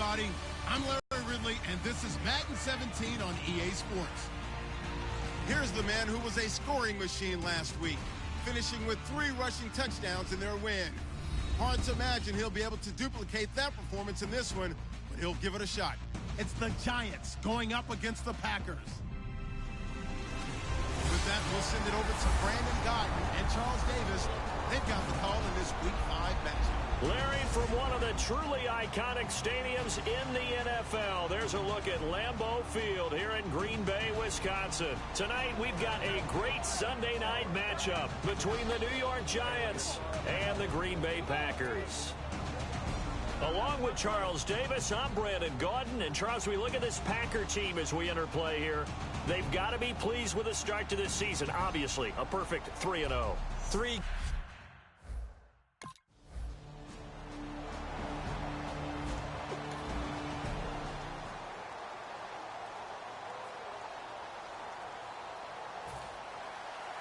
everybody. I'm Larry Ridley, and this is Madden 17 on EA Sports. Here's the man who was a scoring machine last week, finishing with 3 rushing touchdowns in their win. Hard to imagine he'll be able to duplicate that performance in this one, but he'll give it a shot. It's the Giants going up against the Packers. With that, we'll send it over to Brandon Godden and Charles Davis. They've got the call in this Week 5 matchup. Larry, from one of the truly iconic stadiums in the NFL, there's a look at Lambeau Field here in Green Bay, Wisconsin. Tonight, we've got a great Sunday night matchup between the New York Giants and the Green Bay Packers. Along with Charles Davis, I'm Brandon Gaudin. And Charles, we look at this Packer team as we enter play here. They've got to be pleased with the start to this season. Obviously, a perfect 3-0.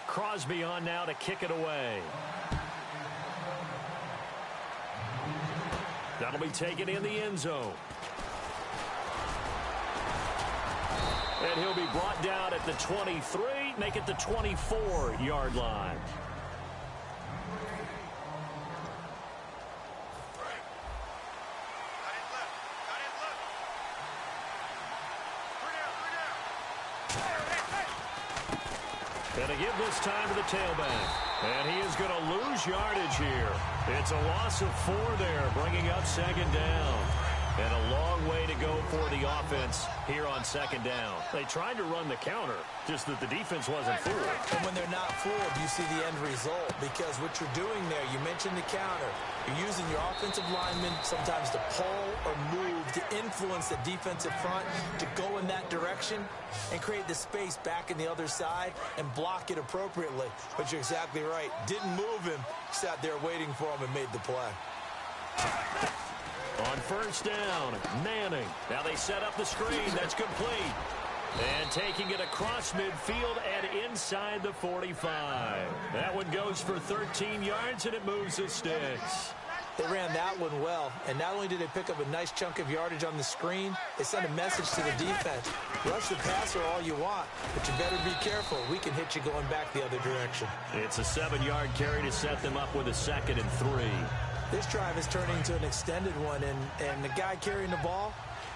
Crosby on now to kick it away. That'll be taken in the end zone. And he'll be brought down at the 23, make it the 24-yard line. And to give this time to the tailback. And he is going to lose yardage here. It's a loss of 4 there, bringing up second down. And a long way to go for the offense here on second down. They tried to run the counter, just that the defense wasn't fooled. And when they're not fooled, you see the end result. Because what you're doing there, you mentioned the counter. You're using your offensive linemen sometimes to pull or move, to influence the defensive front, to go in that direction and create the space back in the other side and block it appropriately. But you're exactly right. Didn't move him. Sat there waiting for him and made the play. On first down, Manning. Now they set up the screen. That's complete. And taking it across midfield and inside the 45. That one goes for 13 yards, and it moves the sticks. They ran that one well, and not only did they pick up a nice chunk of yardage on the screen, they sent a message to the defense. Rush the passer all you want, but you better be careful. We can hit you going back the other direction. It's a 7-yard carry to set them up with a 2nd and 3. This drive is turning into an extended one, and the guy carrying the ball,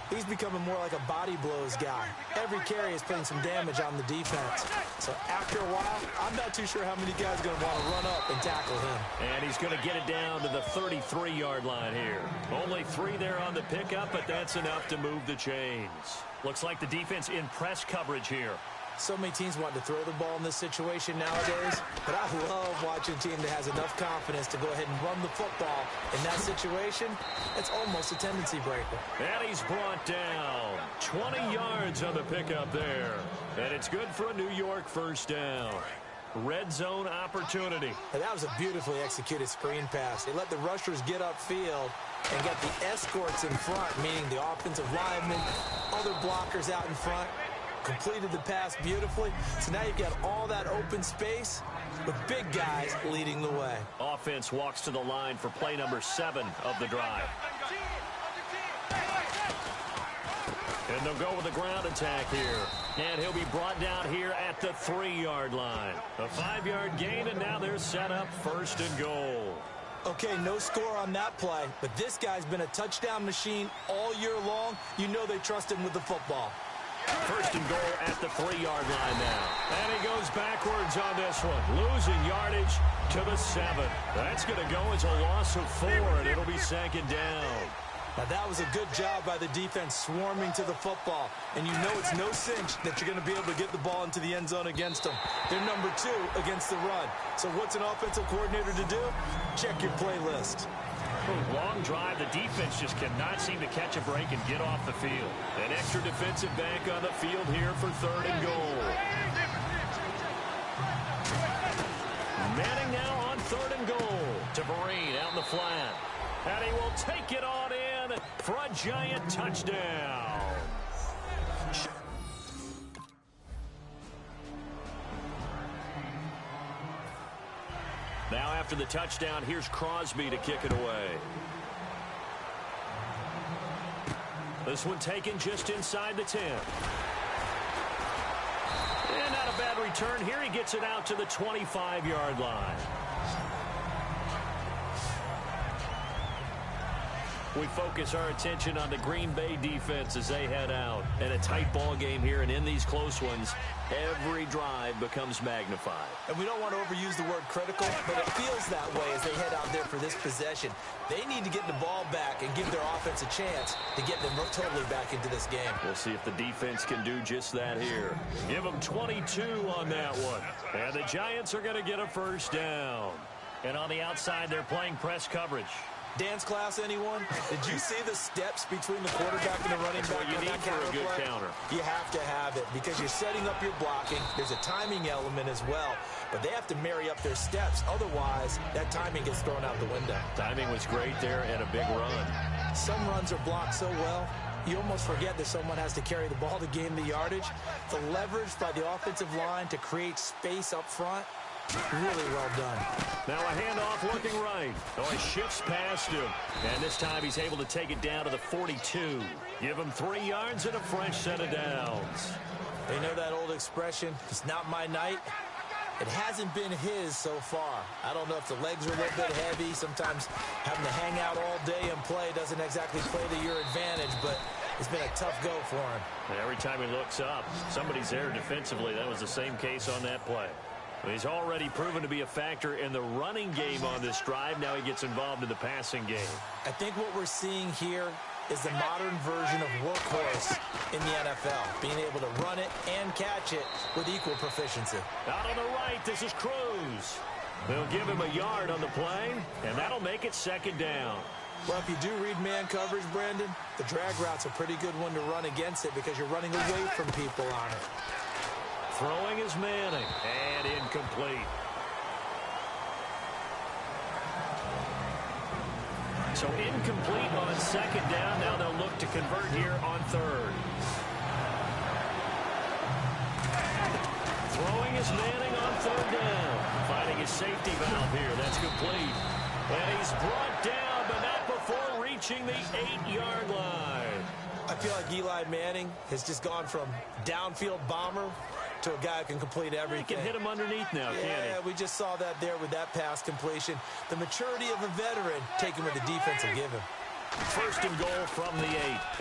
he's becoming more like a body blows guy. Every carry is putting some damage on the defense. So after a while, I'm not too sure how many guys are going to want to run up and tackle him. And he's going to get it down to the 33-yard line here. Only 3 there on the pickup, but that's enough to move the chains. Looks like the defense in press coverage here. So many teams want to throw the ball in this situation nowadays, but I love watching a team that has enough confidence to go ahead and run the football. In that situation, it's almost a tendency breaker. And he's brought down. 20 yards on the pickup there. And it's good for a New York first down. Red zone opportunity. And that was a beautifully executed screen pass. They let the rushers get upfield and get the escorts in front, meaning the offensive linemen, other blockers out in front. Completed the pass beautifully. So now you've got all that open space with big guys leading the way. Offense walks to the line for play number 7 of the drive. And they'll go with the ground attack here. And he'll be brought down here at the 3-yard line. A 5-yard gain, and now they're set up 1st and goal. Okay, no score on that play, but this guy's been a touchdown machine all year long. You know they trust him with the football. 1st and goal at the 3-yard line now. And he goes backwards on this one, losing yardage to the 7. That's going to go as a loss of 4, and it'll be 2nd down. Now that was a good job by the defense swarming to the football. And you know it's no cinch that you're going to be able to get the ball into the end zone against them. They're number 2 against the run. So what's an offensive coordinator to do? Check your playlist. Long drive. The defense just cannot seem to catch a break and get off the field. An extra defensive back on the field here for 3rd and goal. Manning now on 3rd and goal. To Vereen out in the flat. And he will take it on in for a giant touchdown. Now after the touchdown, here's Crosby to kick it away. This one taken just inside the 10. And not a bad return here. He gets it out to the 25-yard line. We focus our attention on the Green Bay defense as they head out. And a tight ball game here, and in these close ones, every drive becomes magnified. And we don't want to overuse the word critical, but it feels that way as they head out there for this possession. They need to get the ball back and give their offense a chance to get them totally back into this game. We'll see if the defense can do just that here. Give them 22 on that one. And the Giants are going to get a first down. And on the outside, they're playing press coverage. Dance class, anyone? Did you see the steps between the quarterback and the running back? That's what you need for a good counter. You have to have it because you're setting up your blocking. There's a timing element as well, but they have to marry up their steps. Otherwise, that timing gets thrown out the window. Timing was great there and a big run. Some runs are blocked so well, you almost forget that someone has to carry the ball to gain the yardage. The leverage by the offensive line to create space up front, really well done. Now a handoff looking right. Oh, he shifts past him. And this time he's able to take it down to the 42. Give him 3 yards and a fresh set of downs. They know that old expression, it's not my night. It hasn't been his so far. I don't know if the legs are a little bit heavy. Sometimes having to hang out all day and play doesn't exactly play to your advantage, but it's been a tough go for him. And every time he looks up, somebody's there defensively. That was the same case on that play. He's already proven to be a factor in the running game on this drive. Now he gets involved in the passing game. I think what we're seeing here is the modern version of workhorse in the NFL, being able to run it and catch it with equal proficiency. Out on the right, this is Cruz. They'll give him a yard on the play, and that'll make it second down. Well, if you do read man coverage, Brandon, the drag route's a pretty good one to run against it because you're running away from people on it. Throwing is Manning, and incomplete. So incomplete on second down. Now they'll look to convert here on third. Throwing is Manning on third down. Finding his safety valve here. That's complete. And he's brought down, but not before reaching the 8-yard line. I feel like Eli Manning has just gone from downfield bomber to a guy who can complete everything. He can hit him underneath now, can't he? Yeah, we just saw that there with that pass completion. The maturity of a veteran taken with the defense will give him. First and goal from the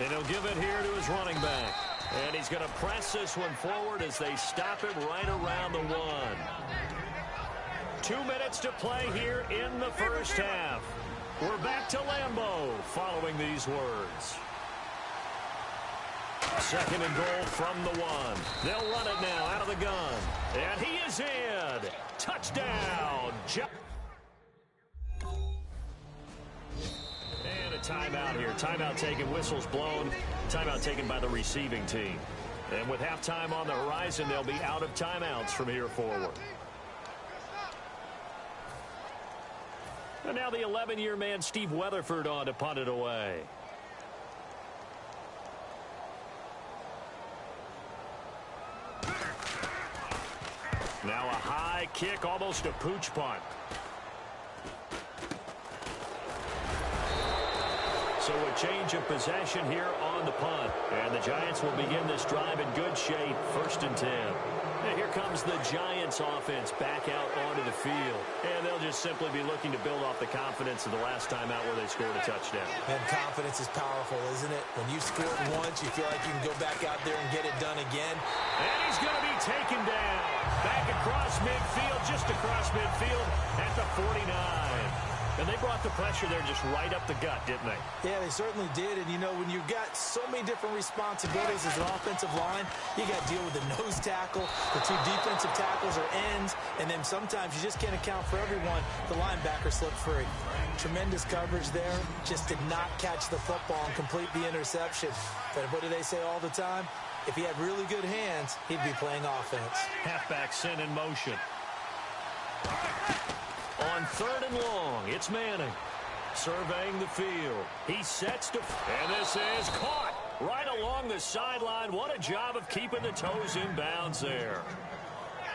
8. And he'll give it here to his running back. And he's going to press this one forward as they stop him right around the 1. 2 minutes to play here in the first half. We're back to Lambeau following these words. Second and goal from the 1. They'll run it now out of the gun. And he is in. Touchdown. And a timeout here. Timeout taken. Whistles blown. Timeout taken by the receiving team. And with halftime on the horizon, they'll be out of timeouts from here forward. And now the 11-year man, Steve Weatherford, on to punt it away. Now a high kick, almost a pooch punt. So a change of possession here on the punt. And the Giants will begin this drive in good shape, 1st and 10. And here comes the Giants offense back out onto the field. And they'll just simply be looking to build off the confidence of the last time out where they scored a touchdown. And confidence is powerful, isn't it? When you scored once, you feel like you can go back out there and get it done again. And he's going to be taken down. Back across midfield, just across midfield at the 49. And they brought the pressure there just right up the gut, didn't they? Yeah, they certainly did. And, you know, when you've got so many different responsibilities as an offensive line, you got to deal with the nose tackle, the 2 defensive tackles or ends, and then sometimes you just can't account for everyone. The linebacker slipped free. Tremendous coverage there. Just did not catch the football and complete the interception. But what do they say all the time? If he had really good hands, he'd be playing offense. Halfback sent in motion. On 3rd and long, it's Manning surveying the field. He sets to, and this is caught right along the sideline. What a job of keeping the toes in bounds there.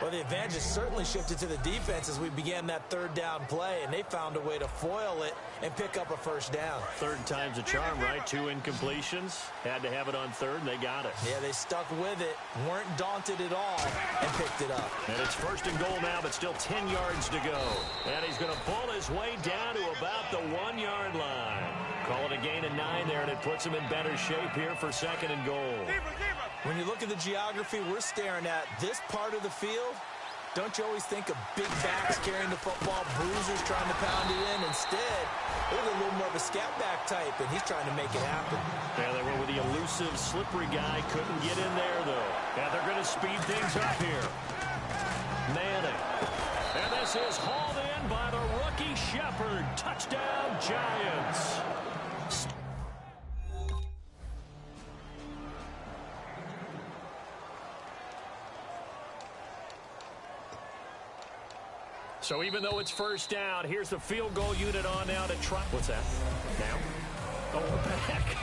Well, the advantage has certainly shifted to the defense as we began that third down play, and they found a way to foil it and pick up a first down. Third time's a charm, right? 2 incompletions. Had to have it on third, and they got it. Yeah, they stuck with it, weren't daunted at all, and picked it up. And it's first and goal now, but still 10 yards to go. And he's going to pull his way down to about the 1-yard line. Call it a gain of 9 there, and it puts him in better shape here for second and goal. When you look at the geography we're staring at, this part of the field, don't you always think of big backs carrying the football, bruisers trying to pound it in? Instead, they're a little more of a scat back type, and he's trying to make it happen. Yeah, they went with the elusive, slippery guy. Couldn't get in there, though. Yeah, they're going to speed things up here. Manning. And this is hauled in by the rookie Shepard. Touchdown, Giants. So even though it's first down, here's the field goal unit on now to try. What's that? Now? Oh, we're back.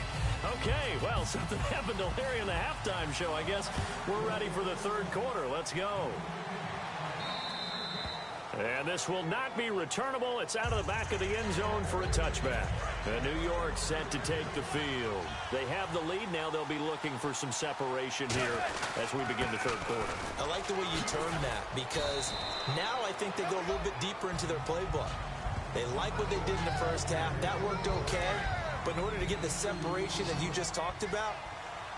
Okay, well, something happened to Larry in the halftime show, I guess. We're ready for the third quarter. Let's go. And this will not be returnable. It's out of the back of the end zone for a touchback. And New York set to take the field. They have the lead. Now they'll be looking for some separation here as we begin the third quarter. I like the way you term that because now I think they go a little bit deeper into their playbook. They like what they did in the first half. That worked okay. But in order to get the separation that you just talked about,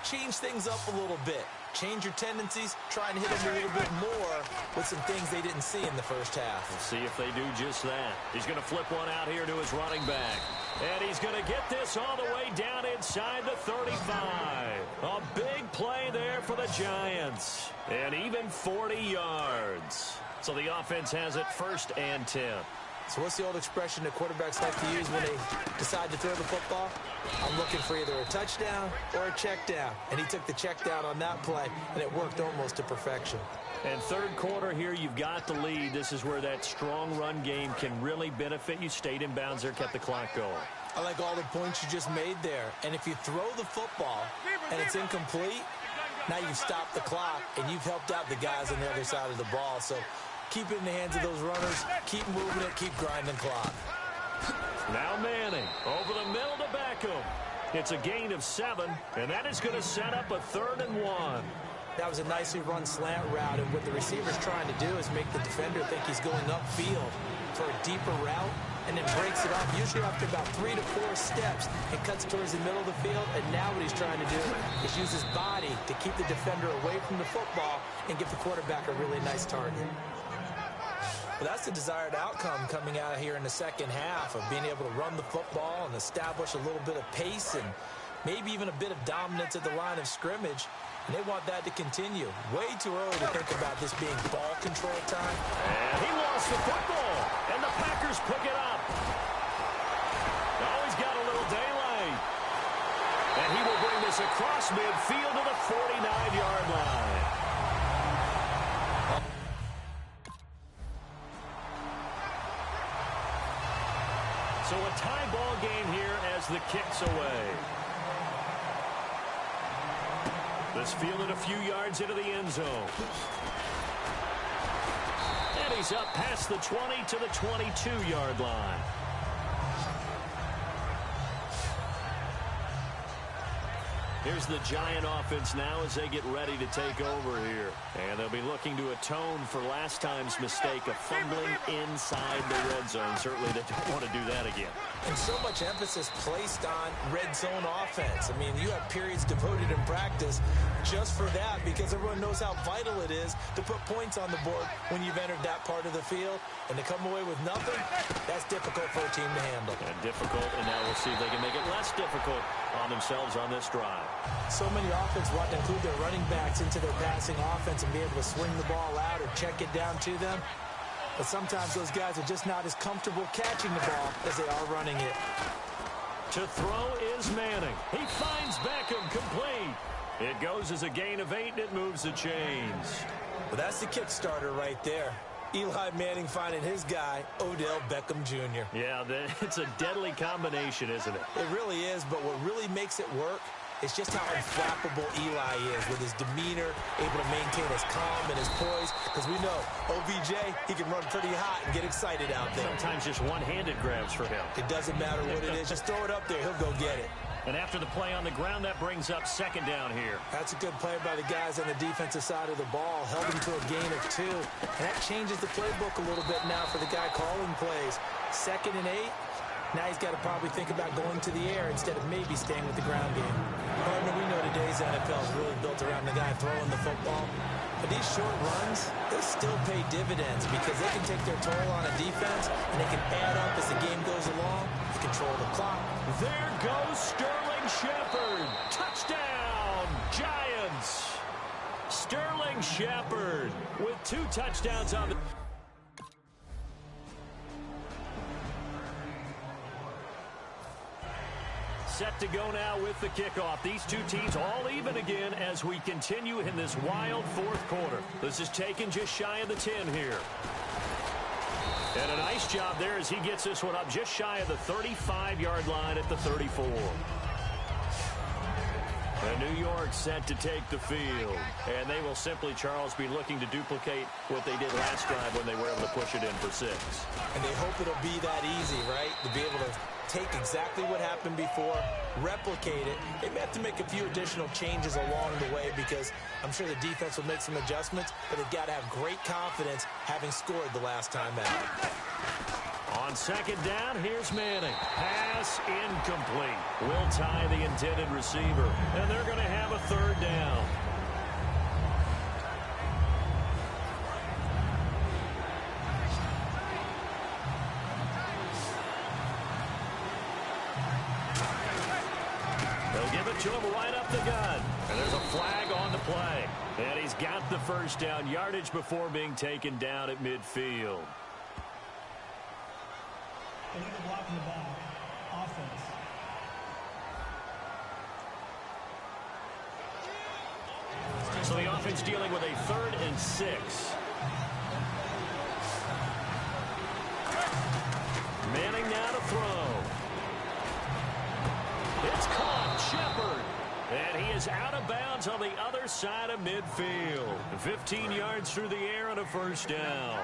change things up a little bit. Change your tendencies, try and hit them a little bit more with some things they didn't see in the first half. Let's see if they do just that. He's going to flip one out here to his running back. And he's going to get this all the way down inside the 35. A big play there for the Giants. And even 40 yards. So the offense has it first and 10. So what's the old expression that quarterbacks like to use when they decide to throw the football? I'm looking for either a touchdown or a check down. And he took the check down on that play, and it worked almost to perfection. And third quarter here, you've got the lead. This is where that strong run game can really benefit you. Stayed in bounds there, kept the clock going. I like all the points you just made there. And if you throw the football and it's incomplete, now you've stopped the clock, and you've helped out the guys on the other side of the ball. So keep it in the hands of those runners. Keep moving it. Keep grinding clock. Now Manning over the middle to Beckham. It's a gain of 7, and that is going to set up a 3rd and 1. That was a nicely run slant route, and what the receiver's trying to do is make the defender think he's going upfield for a deeper route, and then breaks it off, usually after about 3 to 4 steps, and cuts towards the middle of the field. And now what he's trying to do is use his body to keep the defender away from the football and give the quarterback a really nice target. Well, that's the desired outcome coming out of here in the second half, of being able to run the football and establish a little bit of pace and maybe even a bit of dominance at the line of scrimmage. And they want that to continue. Way too early to think about this being ball control time. And he lost the football, and the Packers pick it up. Now he's got a little daylight. And he will bring this across midfield to the 49-yard line. So a tie ball game here as the kick's away. This fielded a few yards into the end zone. And he's up past the 20 to the 22-yard line. Here's the Giant offense now as they get ready to take over here. And they'll be looking to atone for last time's mistake of fumbling inside the red zone. Certainly they don't want to do that again. And so much emphasis placed on red zone offense. I mean, you have periods devoted in practice just for that, because everyone knows how vital it is to put points on the board when you've entered that part of the field. And to come away with nothing, that's difficult for a team to handle. And difficult, and now we'll see if they can make it less difficult on themselves on this drive. So many offenses want to include their running backs into their passing offense and be able to swing the ball out or check it down to them. But sometimes those guys are just not as comfortable catching the ball as they are running it. To throw is Manning. He finds Beckham complete. It goes as a gain of 8, and it moves the chains. Well, that's the kickstarter right there. Eli Manning finding his guy, Odell Beckham Jr. Yeah, it's a deadly combination, isn't it? It really is, but what really makes it work It's just how unflappable Eli is with his demeanor, able to maintain his calm and his poise. Because we know OBJ, he can run pretty hot and get excited out there. Sometimes just one-handed grabs for him. It doesn't matter what it is. Just throw it up there. He'll go get it. And after the play on the ground, that brings up second down here. That's a good play by the guys on the defensive side of the ball. Held him to a gain of 2. And that changes the playbook a little bit now for the guy calling plays. 2nd and 8. Now he's got to probably think about going to the air instead of maybe staying with the ground game. Partner, we know today's NFL is really built around the guy throwing the football. But these short runs, they still pay dividends because they can take their toll on a defense and they can add up as the game goes along. They control the clock. There goes Sterling Shepard. Touchdown, Giants. Sterling Shepard with 2 touchdowns on the... Set to go now with the kickoff. These two teams all even again as we continue in this wild 4th quarter. This is taken just shy of the 10 here. And a nice job there as he gets this one up just shy of the 35-yard line at the 34. And New York set to take the field. And they will simply, Charles, be looking to duplicate what they did last drive when they were able to push it in for 6. And they hope it'll be that easy, right? To be able to take exactly what happened before, replicate it. They may have to make a few additional changes along the way because I'm sure the defense will make some adjustments, but they've got to have great confidence having scored the last time out. On 2nd down, here's Manning. Pass incomplete. Will tie the intended receiver, and they're going to have a 3rd down. They'll give it to him right up the gut. And there's a flag on the play. And he's got the 1st down yardage before being taken down at midfield. Block in the back. Offense. So the offense dealing with a 3rd and 6. Manning now to throw. It's caught. Shepard. And he is out of bounds on the other side of midfield. 15 yards through the air and a 1st down.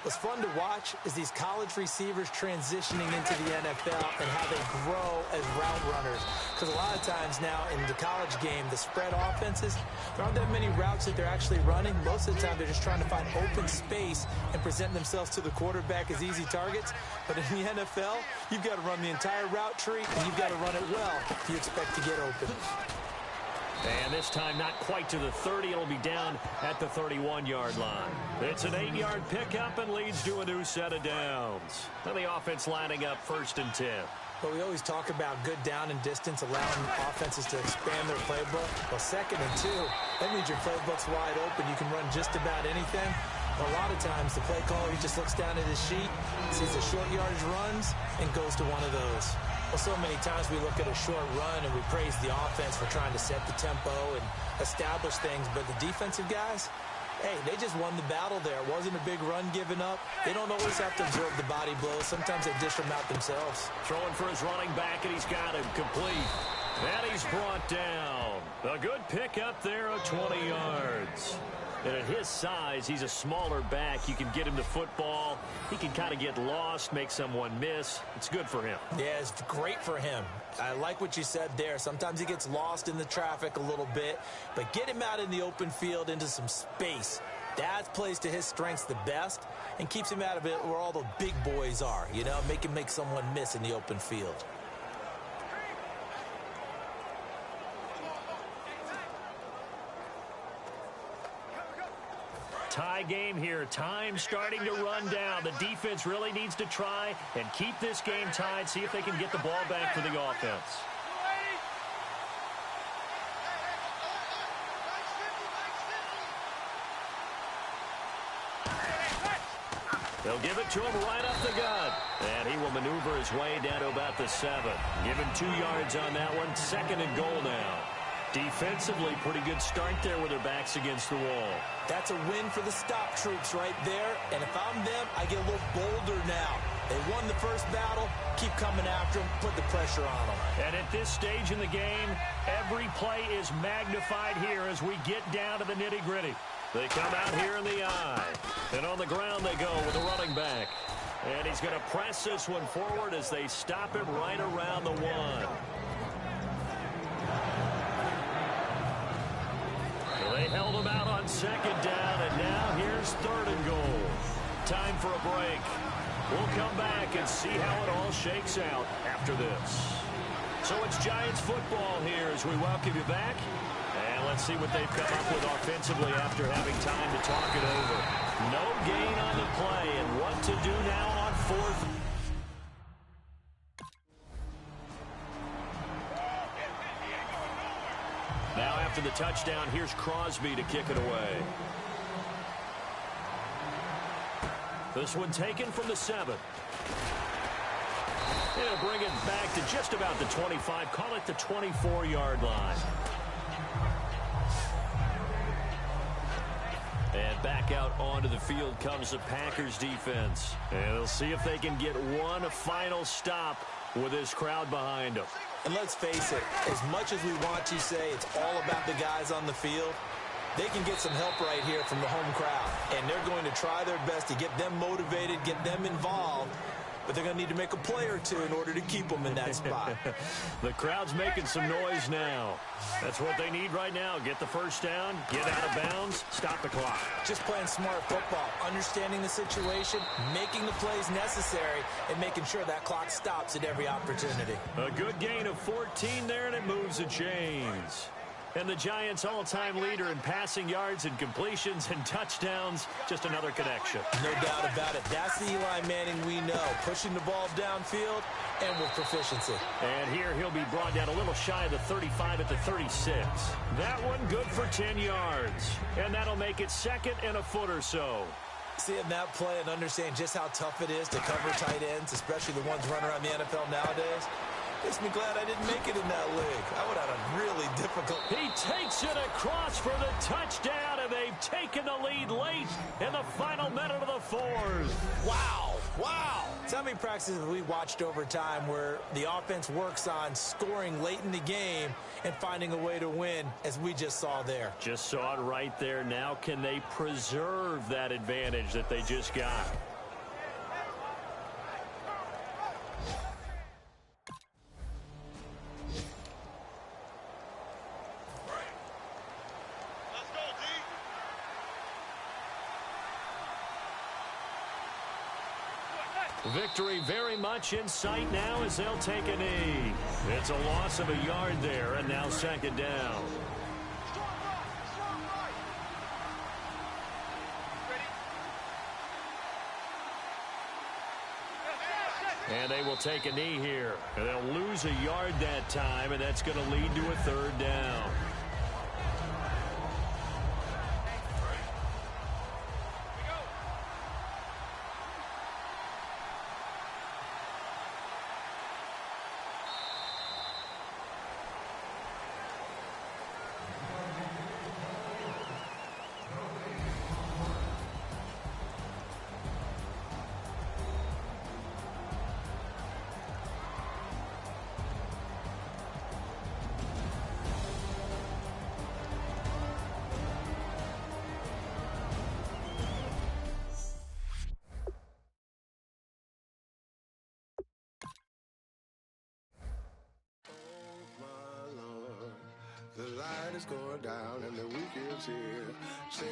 What's fun to watch is these college receivers transitioning into the NFL and how they grow as route runners. Because a lot of times now in the college game, the spread offenses, there aren't that many routes that they're actually running. Most of the time, they're just trying to find open space and present themselves to the quarterback as easy targets. But in the NFL, you've got to run the entire route tree, and you've got to run it well if you expect to get open. And this time not quite to the 30. It'll be down at the 31-yard line. It's an 8-yard pickup and leads to a new set of downs. And the offense lining up 1st and 10. But we always talk about good down and distance, allowing offenses to expand their playbook. Well, 2nd and 2, that means your playbook's wide open. You can run just about anything. But a lot of times, the play caller, he just looks down at his sheet, sees the short yardage runs, and goes to one of those. Well, so many times we look at a short run and we praise the offense for trying to set the tempo and establish things. But the defensive guys, hey, they just won the battle there. It wasn't a big run given up. They don't always have to absorb the body blows. Sometimes they dish them out themselves. Throwing for his running back, and he's got him complete. And he's brought down. A good pickup there of 20 yards. And at his size, he's a smaller back. You can get him the football. He can kind of get lost, make someone miss. It's good for him. Yeah, it's great for him. I like what you said there. Sometimes he gets lost in the traffic a little bit. But get him out in the open field into some space. That plays to his strengths the best and keeps him out of it where all the big boys are. You know, make him make someone miss in the open field. Tie game here. Time starting to run down. The defense really needs to try and keep this game tied. See if they can get the ball back for the offense. They'll give it to him right up the gut. And he will maneuver his way down to about the 7. Give him 2 yards on that one. 2nd and goal now. Defensively, pretty good start there with their backs against the wall. That's a win for the stop troops right there. And if I'm them, I get a little bolder now. They won the first battle. Keep coming after them. Put the pressure pressure on them. And at this stage in the game, every play is magnified here as we get down to the nitty-gritty. They come out here in the eye. And on the ground they go with the running back. And he's going to press this one forward as they stop him right around the 1. They held him out on 2nd down, and now here's 3rd and goal. Time for a break. We'll come back and see how it all shakes out after this. So it's Giants football here as we welcome you back. And let's see what they've come up with offensively after having time to talk it over. No gain on the play, and what to do now on 4th. Now after the touchdown, here's Crosby to kick it away. This one taken from the 7. He'll bring it back to just about the 25. Call it the 24-yard line. And back out onto the field comes the Packers defense. And they'll see if they can get one final stop with this crowd behind them. And let's face it, as much as we want to say it's all about the guys on the field, they can get some help right here from the home crowd. And they're going to try their best to get them motivated, get them involved. But they're going to need to make a play or two in order to keep them in that spot. The crowd's making some noise now. That's what they need right now. Get the first down, get out of bounds, stop the clock. Just playing smart football, understanding the situation, making the plays necessary, and making sure that clock stops at every opportunity. A good gain of 14 there, and it moves the chains. And the Giants' all-time leader in passing yards and completions and touchdowns, just another connection. No doubt about it. That's the Eli Manning we know, pushing the ball downfield and with proficiency. And here he'll be brought down a little shy of the 35 at the 36. That one good for 10 yards. And that'll make it 2nd and a foot or so. Seeing that play and understanding just how tough it is to cover tight ends, especially the ones running around the NFL nowadays, makes me glad I didn't make it in that league. I would have had a really difficult... He takes it across for the touchdown, and they've taken the lead late in the final minute of the 4th. Wow. Wow. So how many practices have we watched over time where the offense works on scoring late in the game and finding a way to win, as we just saw there? Just saw it right there. Now can they preserve that advantage that they just got? Victory very much in sight now as they'll take a knee. It's a loss of a yard there, and now 2nd down. And they will take a knee here. And they'll lose a yard that time, and that's going to lead to a 3rd down. The light is going down and the weekend's here. Save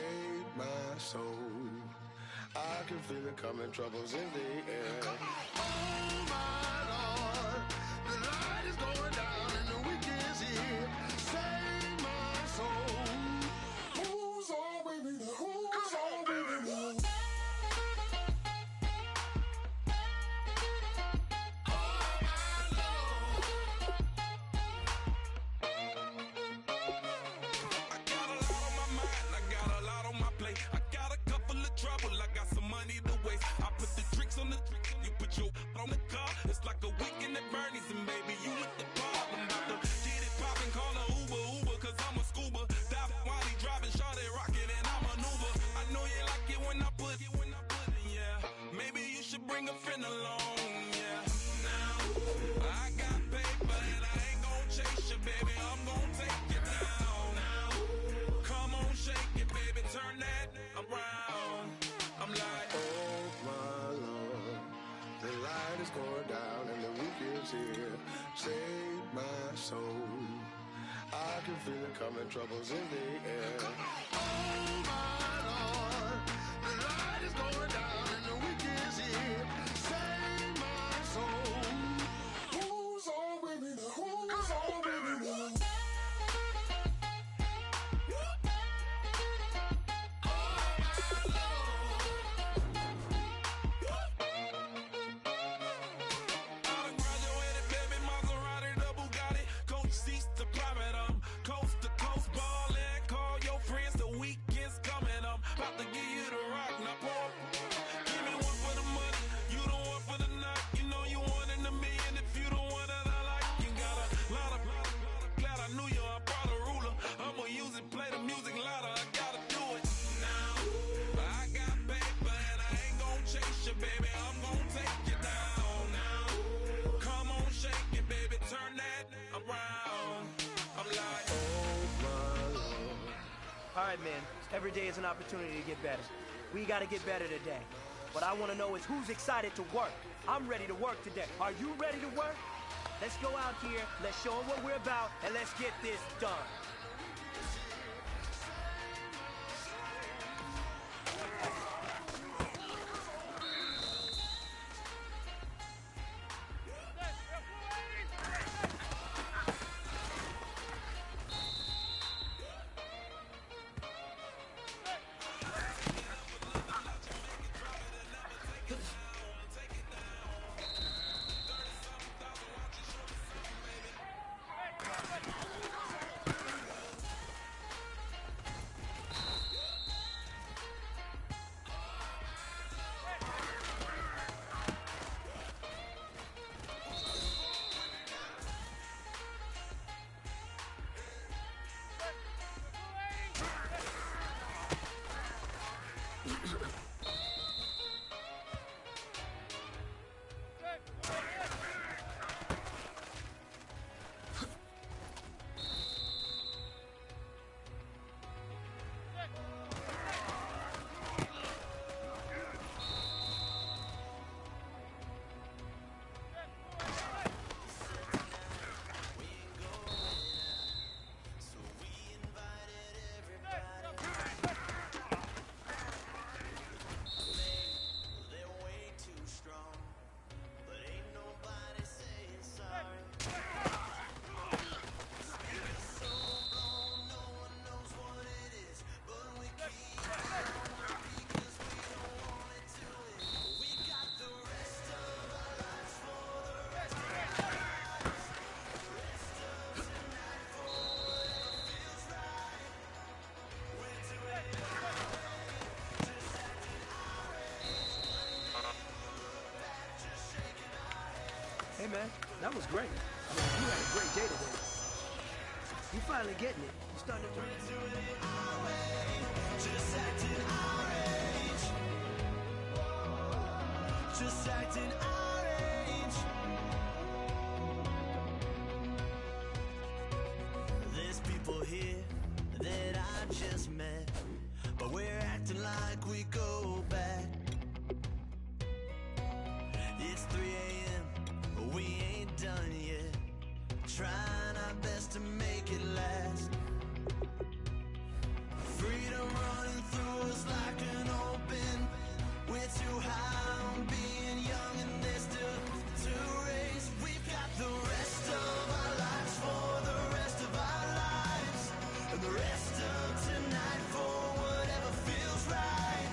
my soul. I can feel it coming, troubles in the air. Oh my Lord, the light is going down and the weekend's here. Save my soul. Who's all with me? Who's all with me? Trouble, I got some money to waste. I put the tricks on the you put your on the car. It's like soul. I can feel it coming, troubles in the air. Oh my Lord, the light is going down and the week is here. Save my soul. Who's on with me now? Who's on with me now? All right, man. Every day is an opportunity to get better. We got to get better today. What I want to know is who's excited to work. I'm ready to work today. Are you ready to work? Let's go out here, let's show them what we're about, and let's get this done. Hey, man, that was great. I mean, you had a great day today. You finally getting it. You starting to turn into it our way. Just acting our age. Just acting our age. There's people here that I just met, but we're acting like we go back. It's 3 a.m. We ain't done yet, trying our best to make it last. Freedom running through us like an open. We're too high on being young and there's still to race. We've got the rest of our lives for the rest of our lives, and the rest of tonight for whatever feels right.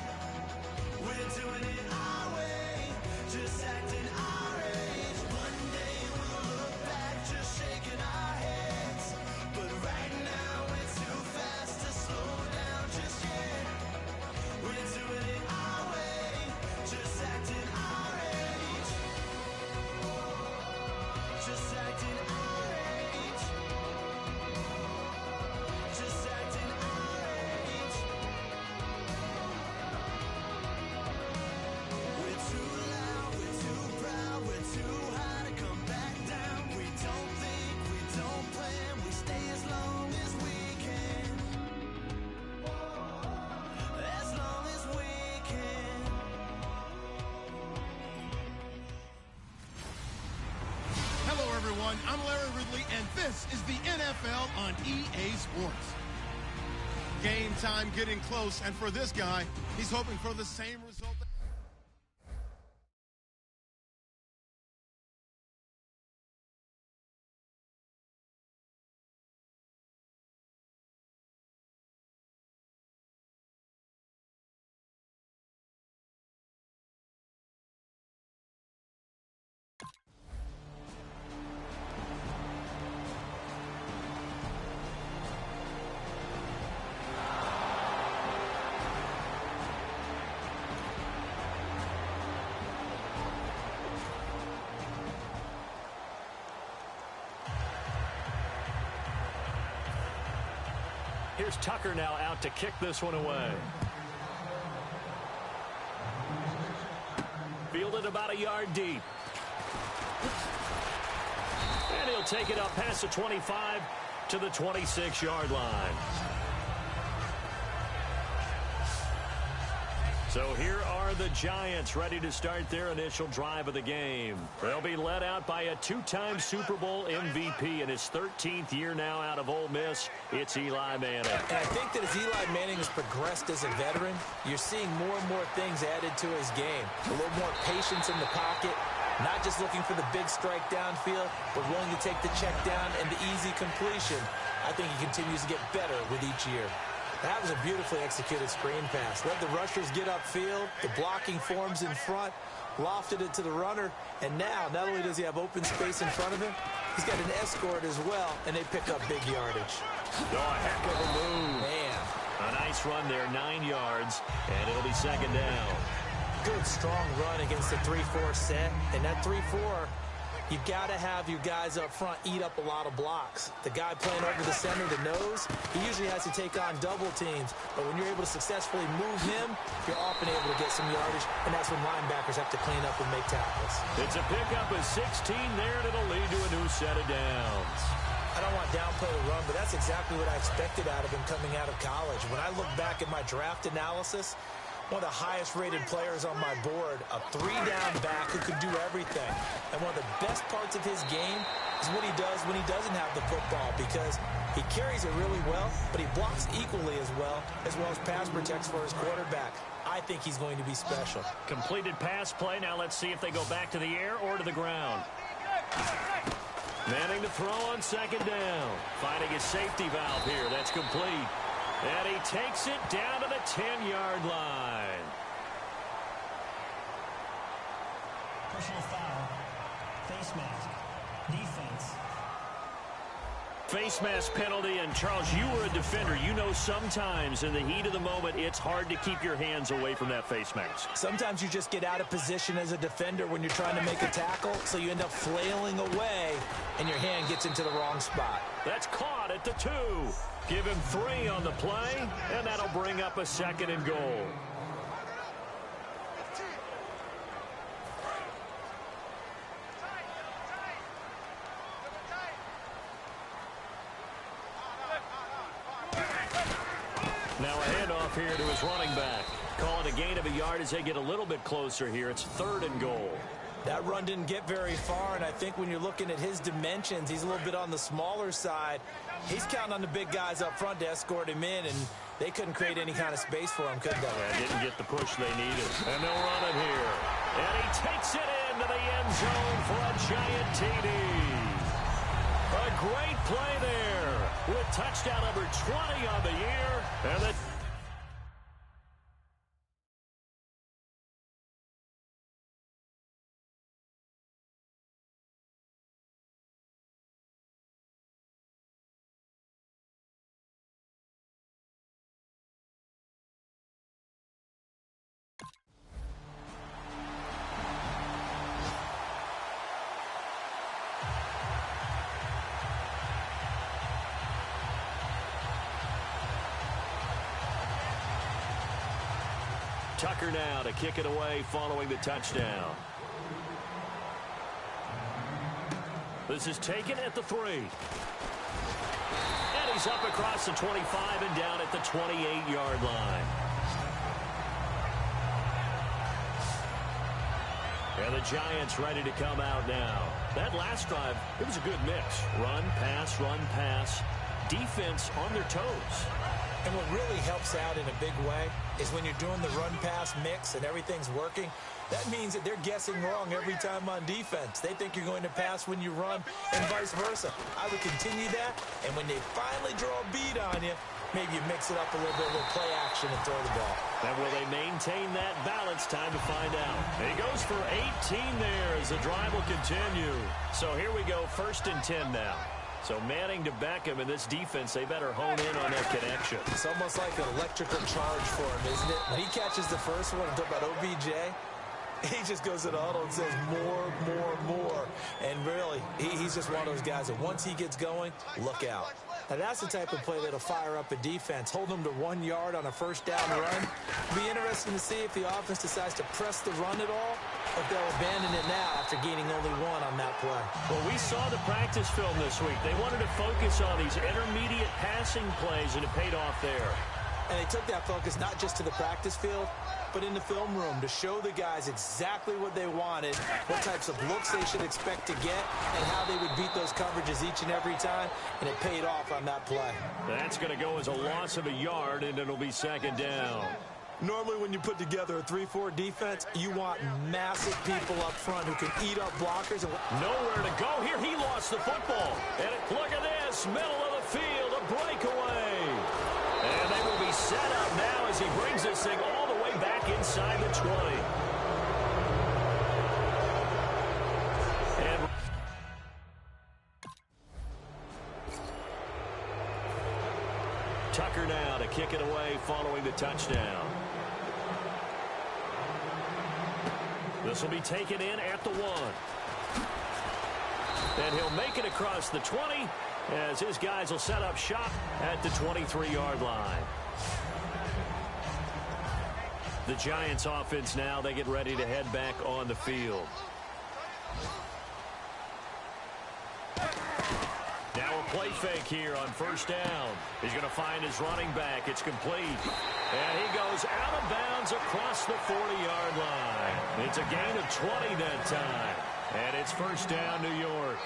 We're doing it our way, just acting our age. One day we'll look back just shaking our heads, but right now we're too fast to slow down just yet. We're doing it our way, just acting everyone. I'm Larry Ridley, and this is the NFL on EA Sports. Game time getting close, and for this guy, he's hoping for the same result. Here's Tucker now out to kick this one away. Fielded about a yard deep. And he'll take it up past the 25 to the 26-yard line. So here are the Giants ready to start their initial drive of the game. They'll be led out by a two-time Super Bowl MVP in his 13th year now out of Ole Miss. It's Eli Manning. And I think that as Eli Manning has progressed as a veteran, you're seeing more and more things added to his game. A little more patience in the pocket, not just looking for the big strike downfield, but willing to take the check down and the easy completion. I think he continues to get better with each year. That was a beautifully executed screen pass. Let the rushers get upfield. The blocking forms in front. Lofted it to the runner. And now, not only does he have open space in front of him, he's got an escort as well, and they pick up big yardage. Oh, a heck of a move. Man. A nice run there, 9 yards, and it'll be second down. Good, strong run against the 3-4 set. And that 3-4, you've got to have your guys up front eat up a lot of blocks. The guy playing over the center, the nose, he usually has to take on double teams. But when you're able to successfully move him, you're often able to get some yardage, and that's when linebackers have to clean up and make tackles. It's a pickup of 16 there, and it'll lead to a new set of downs. I don't want to downplay the run, but that's exactly what I expected out of him coming out of college. When I look back at my draft analysis, one of the highest-rated players on my board, a three-down back who could do everything. And one of the best parts of his game is what he does when he doesn't have the football, because he carries it really well, but he blocks equally as well as pass protects for his quarterback. I think he's going to be special. Completed pass play. Now let's see if they go back to the air or to the ground. Manning to throw on second down. Finding his safety valve here. That's complete. And he takes it down to the 10-yard line. Personal foul. Face mask. Defense. Face mask penalty, and Charles, you were a defender. You know sometimes in the heat of the moment, it's hard to keep your hands away from that face mask. Sometimes you just get out of position as a defender when you're trying to make a tackle, so you end up flailing away, and your hand gets into the wrong spot. That's caught at the 2. Give him 3 on the play, and that'll bring up a 2nd and goal. Now a handoff here to his running back. Calling a gain of a yard as they get a little bit closer here. It's 3rd and goal. That run didn't get very far, and I think when you're looking at his dimensions, he's a little bit on the smaller side. He's counting on the big guys up front to escort him in, and they couldn't create any kind of space for him, could they? Yeah, didn't get the push they needed. And they'll run it here. And he takes it into the end zone for a giant TD. A great play there with touchdown number 20 on the year. And the Tucker now to kick it away following the touchdown. This is taken at the 3. And he's up across the 25 and down at the 28-yard line. And the Giants ready to come out now. That last drive, it was a good mix. Run, pass, defense on their toes. And what really helps out in a big way is when you're doing the run-pass mix and everything's working, that means that they're guessing wrong every time on defense. They think you're going to pass when you run and vice versa. I would continue that, and when they finally draw a beat on you, maybe you mix it up a little bit with play action and throw the ball. And will they maintain that balance? Time to find out. And he goes for 18 there as the drive will continue. So here we go, 1st and 10 now. So Manning to Beckham in this defense, they better hone in on that connection. It's almost like an electrical charge for him, isn't it? When he catches the first one, I'm talking about OBJ, he just goes to the huddle and says more. And really, he's just one of those guys that once he gets going, look out. Now, that's the type of play that'll fire up a defense. Hold them to 1 yard on a 1st down run. It'll be interesting to see if the offense decides to press the run at all, or if they'll abandon it now after gaining only 1 on that play. Well, we saw the practice film this week. They wanted to focus on these intermediate passing plays, and it paid off there. And they took that focus not just to the practice field, but in the film room to show the guys exactly what they wanted, what types of looks they should expect to get, and how they would beat those coverages each and every time, and it paid off on that play. That's going to go as a loss of a yard, and it'll be 2nd down. Normally when you put together a 3-4 defense, you want massive people up front who can eat up blockers. And nowhere to go here. He lost the football. And look at this, middle of the field, a breakaway. And they will be set up now as he brings this thing all the way back inside the 20. And Tucker now to kick it away following the touchdown. This will be taken in at the 1. And he'll make it across the 20 as his guys will set up shop at the 23-yard line. The Giants offense now, they get ready to head back on the field. Now a play fake here on 1st down. He's going to find his running back. It's complete. And he goes out of bounds across the 40-yard line. It's a gain of 20 that time. And it's 1st down, New York.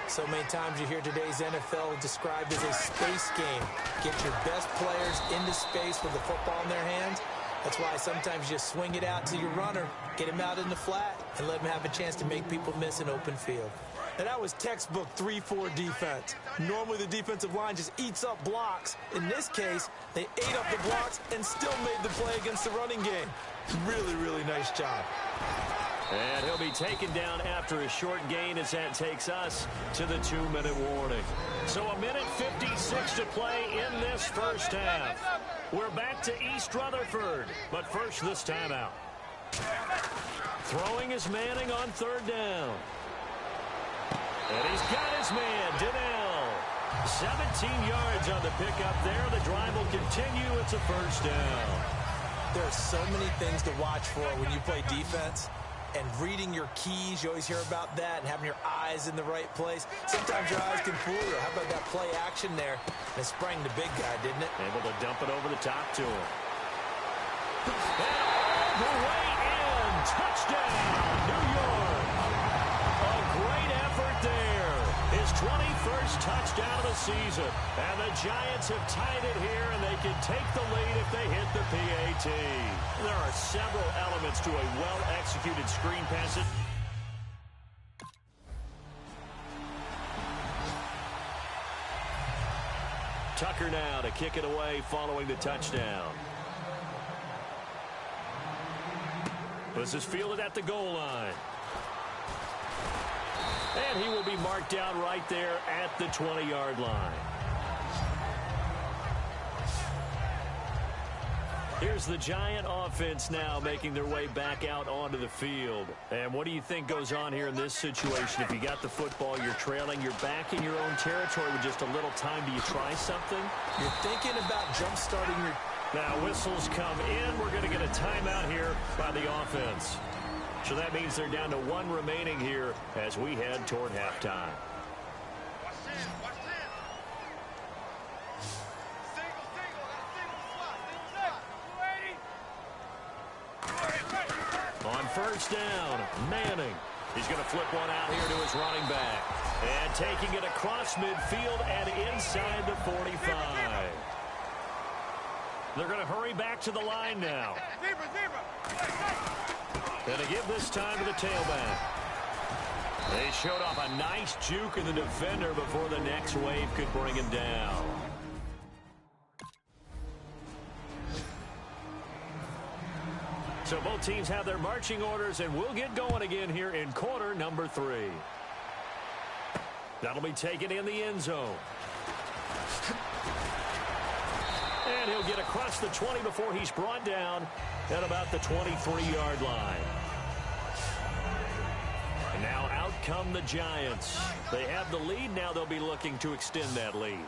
So many times you hear today's NFL described as a space game. Get your best players into space with the football in their hands. That's why sometimes you swing it out to your runner, get him out in the flat, and let him have a chance to make people miss an open field. And that was textbook 3-4 defense. Normally the defensive line just eats up blocks. In this case, they ate up the blocks and still made the play against the running game. Really, really nice job. And he'll be taken down after a short gain as that takes us to the 2-minute warning. So 1:56 to play in this 1st half. We're back to East Rutherford, but first this timeout. Throwing is Manning on 3rd down. And he's got his man, Donnell. 17 yards on the pickup there. The drive will continue. It's a 1st down. There are so many things to watch for when you play defense. And reading your keys, you always hear about that, and having your eyes in the right place. Sometimes your eyes can fool you. How about that play action there? And it sprang the big guy, didn't it? Able to dump it over the top to him. And all the way in. Touchdown, New York. A great effort there. His 21st touchdown of the season. And the Giants have tied it here, and they can take the lead if they hit the PAT. There are several elements to a well-executed screen pass. Tucker now to kick it away following the touchdown. This is fielded at the goal line. And he will be marked down right there at the 20-yard line. Here's the Giant offense now making their way back out onto the field. And what do you think goes on here in this situation? If you got the football, you're trailing, you're back in your own territory with just a little time. Do you try something? You're thinking about jump-starting your... Now whistles come in. We're going to get a timeout here by the offense. So that means they're down to 1 remaining here as we head toward halftime. On first down. Manning. He's going to flip one out here to his running back. And taking it across midfield and inside the 45. They're going to hurry back to the line now. And to give this time to the tailback. They showed off a nice juke in the defender before the next wave could bring him down. So both teams have their marching orders, and we'll get going again here in quarter number 3. That'll be taken in the end zone. And he'll get across the 20 before he's brought down at about the 23-yard line. And now out come the Giants. They have the lead. Now they'll be looking to extend that lead.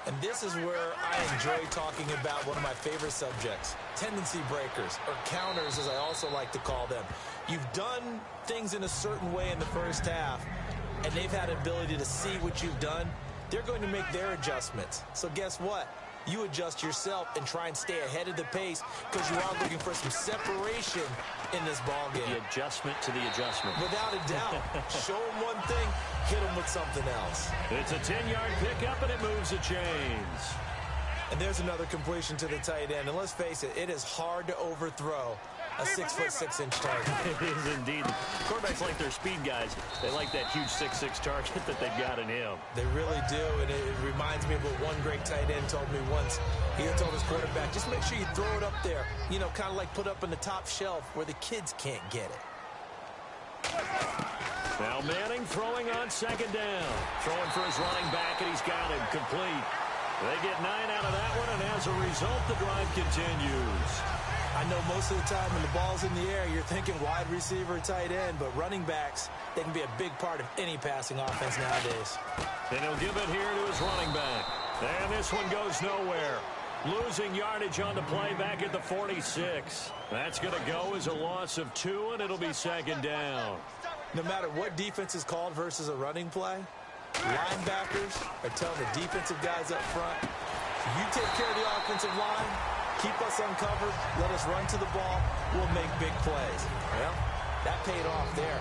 And this is where I enjoy talking about one of my favorite subjects, tendency breakers, or counters as I also like to call them. You've done things in a certain way in the first half, and they've had an ability to see what you've done. They're going to make their adjustments. So guess what? You adjust yourself and try and stay ahead of the pace because you are looking for some separation in this ball game. The adjustment to the adjustment. Without a doubt. Show them one thing, hit them with something else. It's a 10-yard pickup, and it moves the chains. And there's another completion to the tight end. And let's face it, it is hard to overthrow a 6'6" target. It is indeed. Quarterbacks like their speed guys. They like that huge 6'6" target that they've got in him. They really do, and it reminds me of what one great tight end told me once. He had told his quarterback, just make sure you throw it up there, you know, kind of like put up on the top shelf where the kids can't get it. Now Manning throwing on second down. Throwing for his running back, and he's got him complete. They get 9 out of that one, and as a result, the drive continues. I know most of the time when the ball's in the air, you're thinking wide receiver, tight end, but running backs, they can be a big part of any passing offense nowadays. And he'll give it here to his running back. And this one goes nowhere. Losing yardage on the play back at the 46. That's going to go as a loss of 2, and it'll be second down. No matter what defense is called versus a running play, linebackers are telling the defensive guys up front, you take care of the offensive line, keep us uncovered, let us run to the ball, we'll make big plays. Well, that paid off there.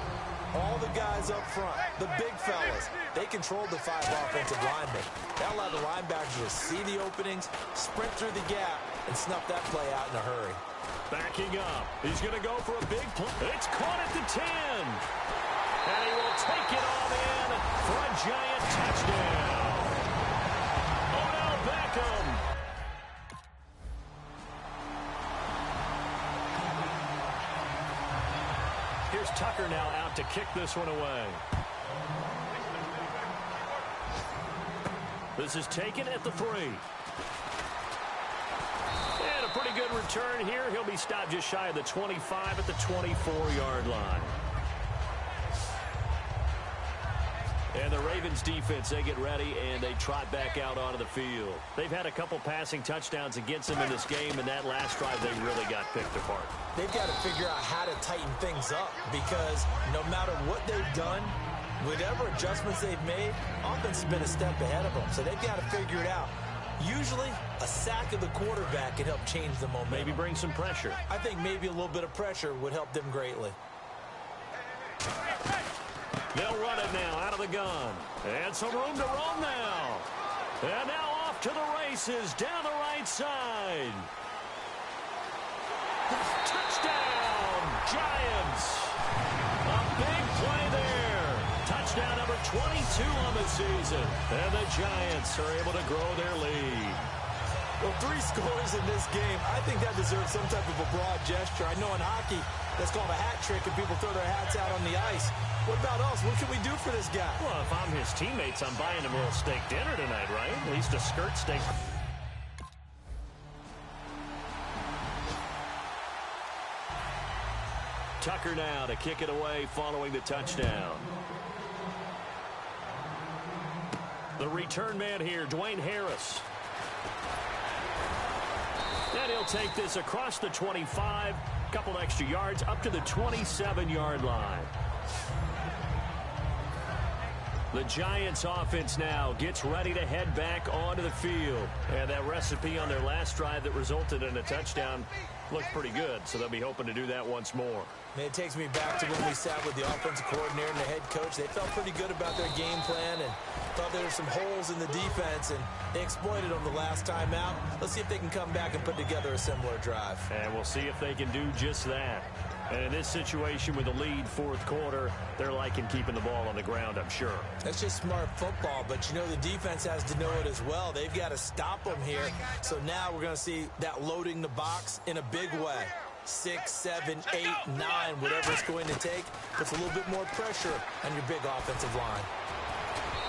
All the guys up front, the big fellas, they controlled the 5 offensive linemen. That allowed the linebackers to see the openings, sprint through the gap, and snuff that play out in a hurry. Backing up. He's going to go for a big play. It's caught at the 10. And he will take it all in for a Giant touchdown. Odell Beckham. Here's Tucker now out to kick this one away. This is taken at the 3. And a pretty good return here. He'll be stopped just shy of the 25 at the 24-yard line. And the Ravens defense, they get ready, and they trot back out onto the field. They've had a couple passing touchdowns against them in this game, and that last drive, they really got picked apart. They've got to figure out how to tighten things up because no matter what they've done, whatever adjustments they've made, offense has been a step ahead of them. So they've got to figure it out. Usually, a sack of the quarterback can help change the momentum. Maybe bring some pressure. I think maybe a little bit of pressure would help them greatly. They'll run it now out of the gun. And some room to roam now. And now off to the races down the right side. Touchdown, Giants. A big play there. Touchdown number 22 on the season. And the Giants are able to grow their lead. Well, 3 scores in this game. I think that deserves some type of a broad gesture. I know in hockey, that's called a hat trick, and people throw their hats out on the ice. What about us? What can we do for this guy? Well, if I'm his teammates, I'm buying him a little steak dinner tonight, right? At least a skirt steak. Tucker now to kick it away following the touchdown. The return man here, Dwayne Harris. And he'll take this across the 25, couple extra yards up to the 27-yard line. The Giants offense now gets ready to head back onto the field. And that recipe on their last drive that resulted in a touchdown, looked pretty good, so they'll be hoping to do that once more. Man, it takes me back to when we sat with the offensive coordinator and the head coach. They felt pretty good about their game plan and thought there were some holes in the defense, and they exploited them the last time out. Let's see if they can come back and put together a similar drive. And we'll see if they can do just that. And in this situation with a lead fourth quarter, they're liking keeping the ball on the ground, I'm sure. That's just smart football, but you know the defense has to know it as well. They've got to stop them here. So now we're going to see that loading the box in a big way. 6, 7, 8, 9, whatever it's going to take, puts a little bit more pressure on your big offensive line.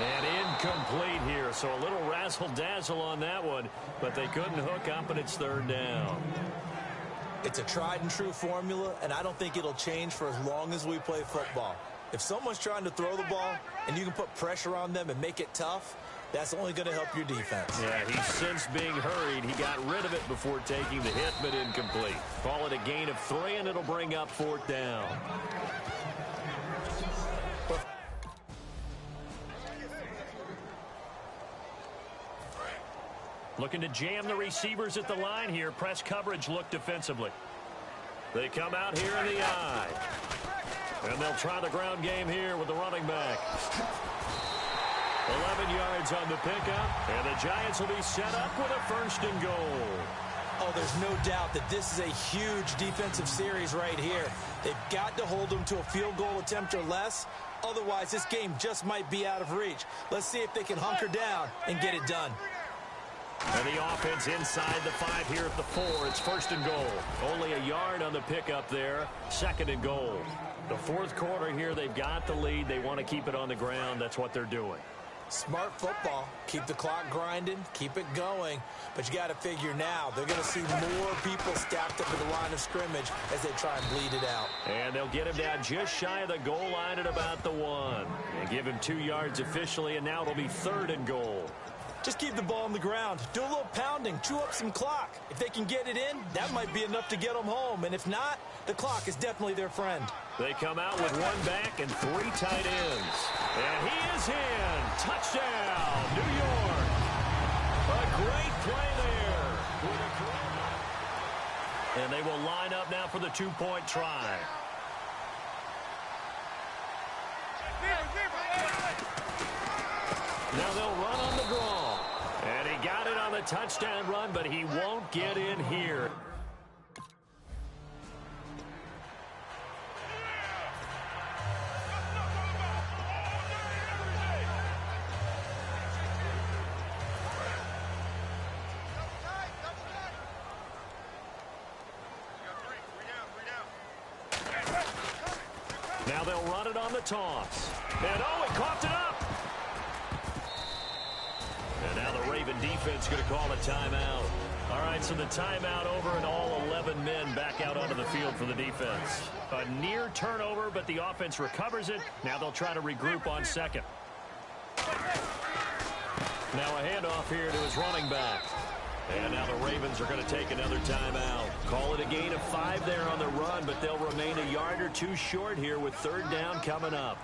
And incomplete here, so a little razzle-dazzle on that one, but they couldn't hook up, and it's third down. It's a tried-and-true formula, and I don't think it'll change for as long as we play football. If someone's trying to throw the ball and you can put pressure on them and make it tough, that's only going to help your defense. Yeah, he's since being hurried. He got rid of it before taking the hit, but incomplete. Call it a gain of 3, and it'll bring up fourth down. Looking to jam the receivers at the line here. Press coverage look defensively. They come out here in the eye. And they'll try the ground game here with the running back. 11 yards on the pickup. And the Giants will be set up with a first and goal. Oh, there's no doubt that this is a huge defensive series right here. They've got to hold them to a field goal attempt or less. Otherwise, this game just might be out of reach. Let's see if they can hunker down and get it done. And the offense inside the 5 here at the 4. It's first and goal. Only a yard on the pickup there. Second and goal. The fourth quarter here, they've got the lead. They want to keep it on the ground. That's what they're doing. Smart football. Keep the clock grinding. Keep it going. But you got to figure now, they're going to see more people stacked up at the line of scrimmage as they try and bleed it out. And they'll get him down just shy of the goal line at about the 1. And give him 2 yards officially, and now it'll be third and goal. Just keep the ball on the ground. Do a little pounding. Chew up some clock. If they can get it in, that might be enough to get them home. And if not, the clock is definitely their friend. They come out with 1 back and 3 tight ends. And he is in. Touchdown, New York. A great play there. And they will line up now for the 2-point try. Now they'll run on the draw. And he got it on the touchdown run, but he won't get in here. Now they'll run it on the toss. And oh, he coughed it up. And now the Raven defense going to call a timeout. All right, so the timeout over and all 11 men back out onto the field for the defense. A near turnover, but the offense recovers it. Now they'll try to regroup on second. Now a handoff here to his running back. And now the Ravens are going to take another timeout. Call it a gain of 5 there on the run, but they'll remain a yard or 2 short here with third down coming up.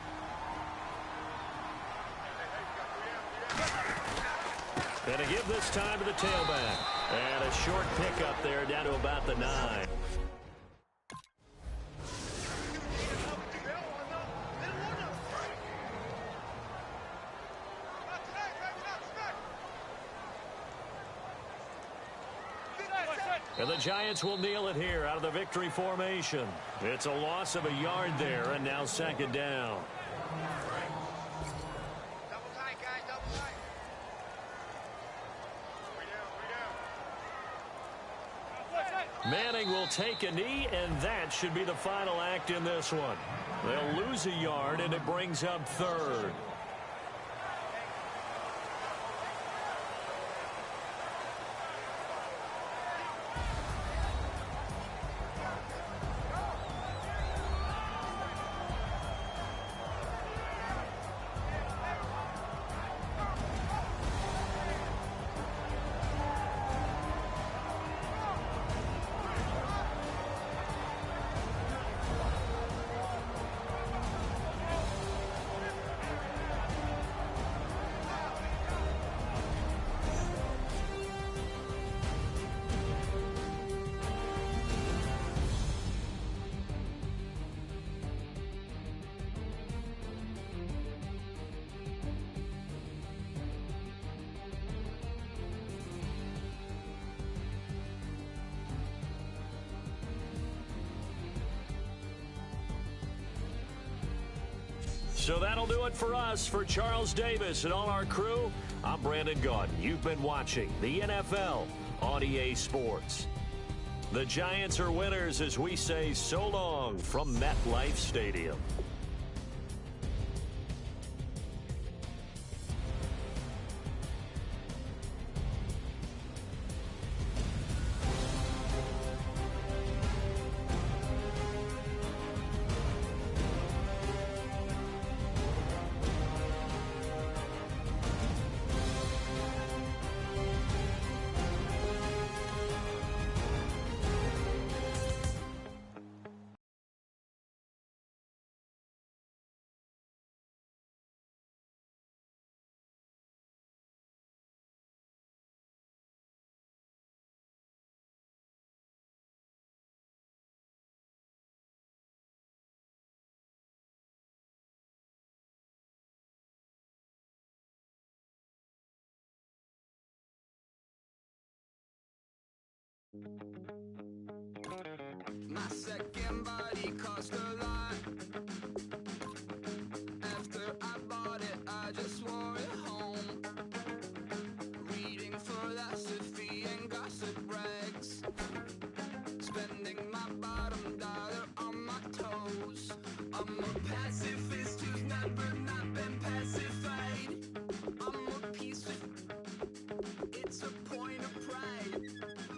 And to give this time to the tailback. And a short pickup there down to about the 9. And the Giants will kneel it here out of the victory formation. It's a loss of a yard there, and now second down. Manning will take a knee, and that should be the final act in this one. They'll lose a yard, and it brings up third. So that'll do it for us. For Charles Davis and all our crew, I'm Brandon Gaudin. You've been watching the NFL on EA Sports. The Giants are winners as we say so long from MetLife Stadium. My second body cost a lot. After I bought it, I just wore it home. Reading philosophy and gossip rags. Spending my bottom dollar on my toes. I'm a pacifist who's never not been pacified. I'm a piece of... It's a point of pride.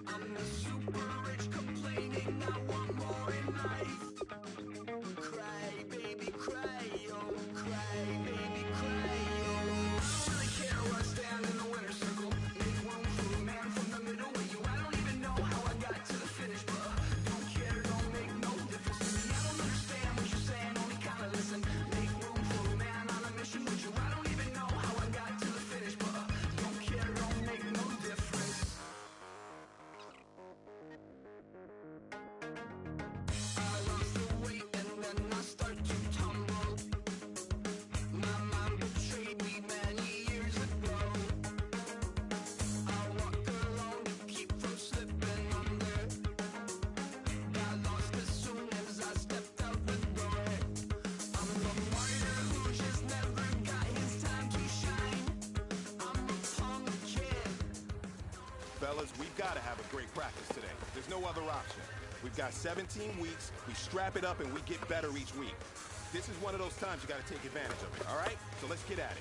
I'm the super rich complaining I want more in life. Cry, baby, cry, oh, cry, baby, cry, oh. I don't really care where I stand in the winner's circle. Make room for a man from the middle with you. I don't even know how I got to the finish, but don't care, don't make no difference to me. I don't understand what you're saying, only kinda listen. Make room for a man on a mission with you. I don't even know how I got to the finish, but don't care, don't make no difference. I lost the weight and then I start to tumble. My mind betrayed me many years ago. I walk alone to keep from slipping under. Got lost as soon as I stepped out the door. I'm the martyr who just never got his time to shine. I'm a punk kid. Fellas, we've got to have a great practice today. There's no other option. We've got 17 weeks, we strap it up, and we get better each week. This is one of those times you got to take advantage of it, all right? So let's get at it.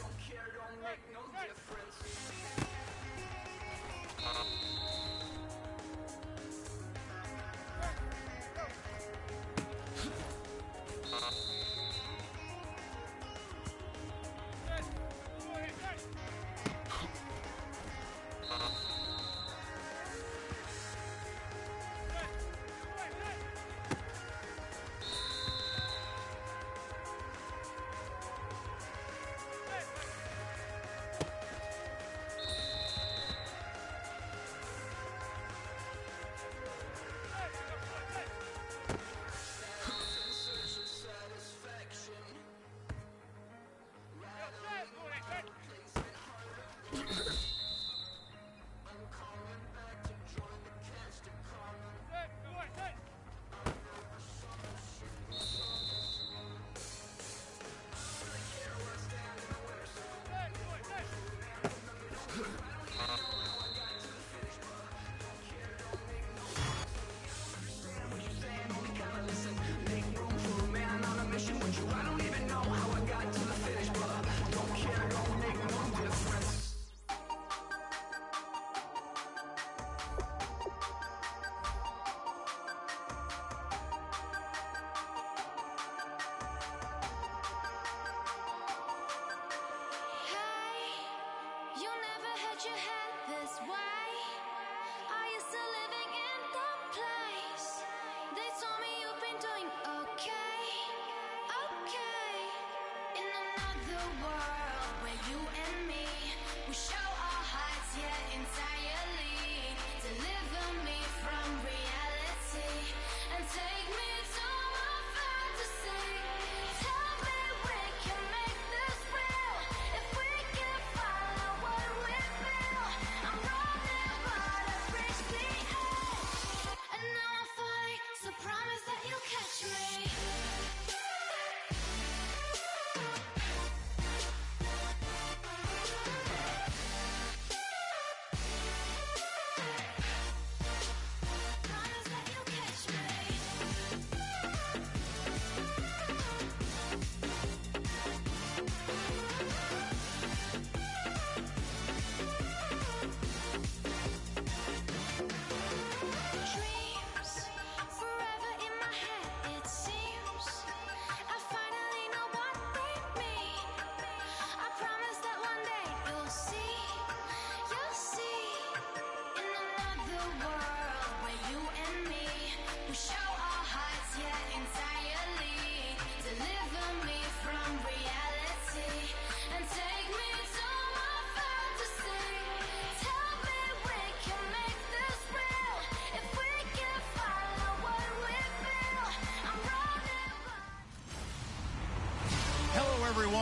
Don't care, don't make no difference. Take me to my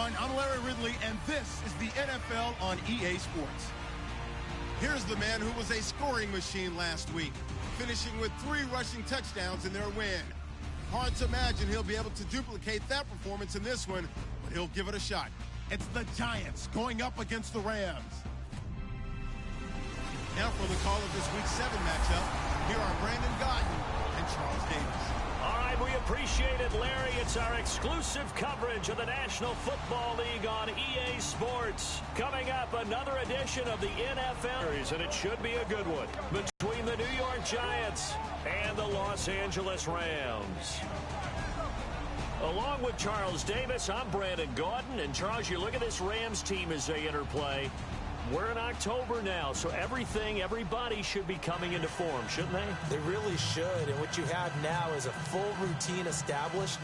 everyone. I'm Larry Ridley, and this is the NFL on EA Sports. Here's the man who was a scoring machine last week, finishing with 3 rushing touchdowns in their win. Hard to imagine he'll be able to duplicate that performance in this one, but he'll give it a shot. It's the Giants going up against the Rams. Now for the call of this Week 7 matchup, here are Brandon Gaudin and Charles Davis. All right, we appreciate it, Larry. It's our exclusive coverage of the National Football League on EA Sports. Coming up, another edition of the NFL, and it should be a good one, between the New York Giants and the Los Angeles Rams. Along with Charles Davis, I'm Brandon Gaudin. And, Charles, you look at this Rams team as they interplay. We're in October now, so everybody should be coming into form, shouldn't they? They really should, and what you have now is a full routine established.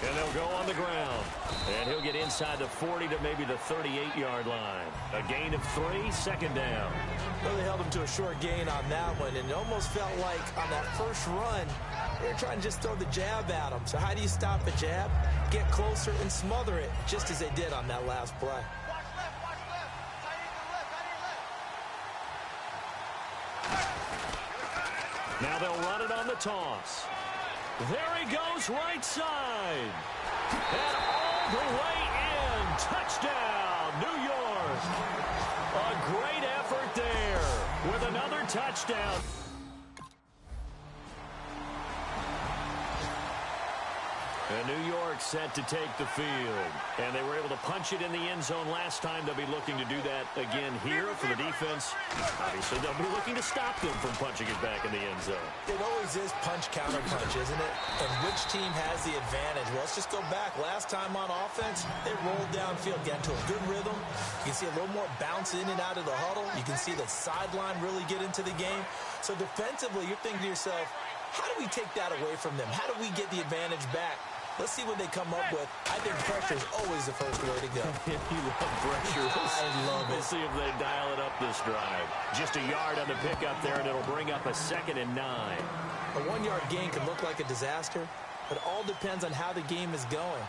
And they'll go on the ground. And he'll get inside the 40 to maybe the 38-yard line. A gain of 3, second down. Well, they held him to a short gain on that one, and it almost felt like on that first run, they were trying to just throw the jab at him. So how do you stop a jab? Get closer and smother it, just as they did on that last play. Now they'll run it on the toss. There he goes, right side. And all the way in. Touchdown, New York. A great effort there with another touchdown. And New York set to take the field. And they were able to punch it in the end zone last time. They'll be looking to do that again here for the defense. Obviously, they'll be looking to stop them from punching it back in the end zone. It always is punch-counter-punch, isn't it? And which team has the advantage? Well, let's just go back. Last time on offense, they rolled downfield, got into a good rhythm. You can see a little more bounce in and out of the huddle. You can see the sideline really get into the game. So defensively, you're thinking to yourself, how do we take that away from them? How do we get the advantage back? Let's see what they come up with. I think pressure is always the first way to go. You love pressure. I love it. We'll see if they dial it up this drive. Just a yard on the pickup there, and it'll bring up a 2nd and 9. A 1-yard gain can look like a disaster, but it all depends on how the game is going.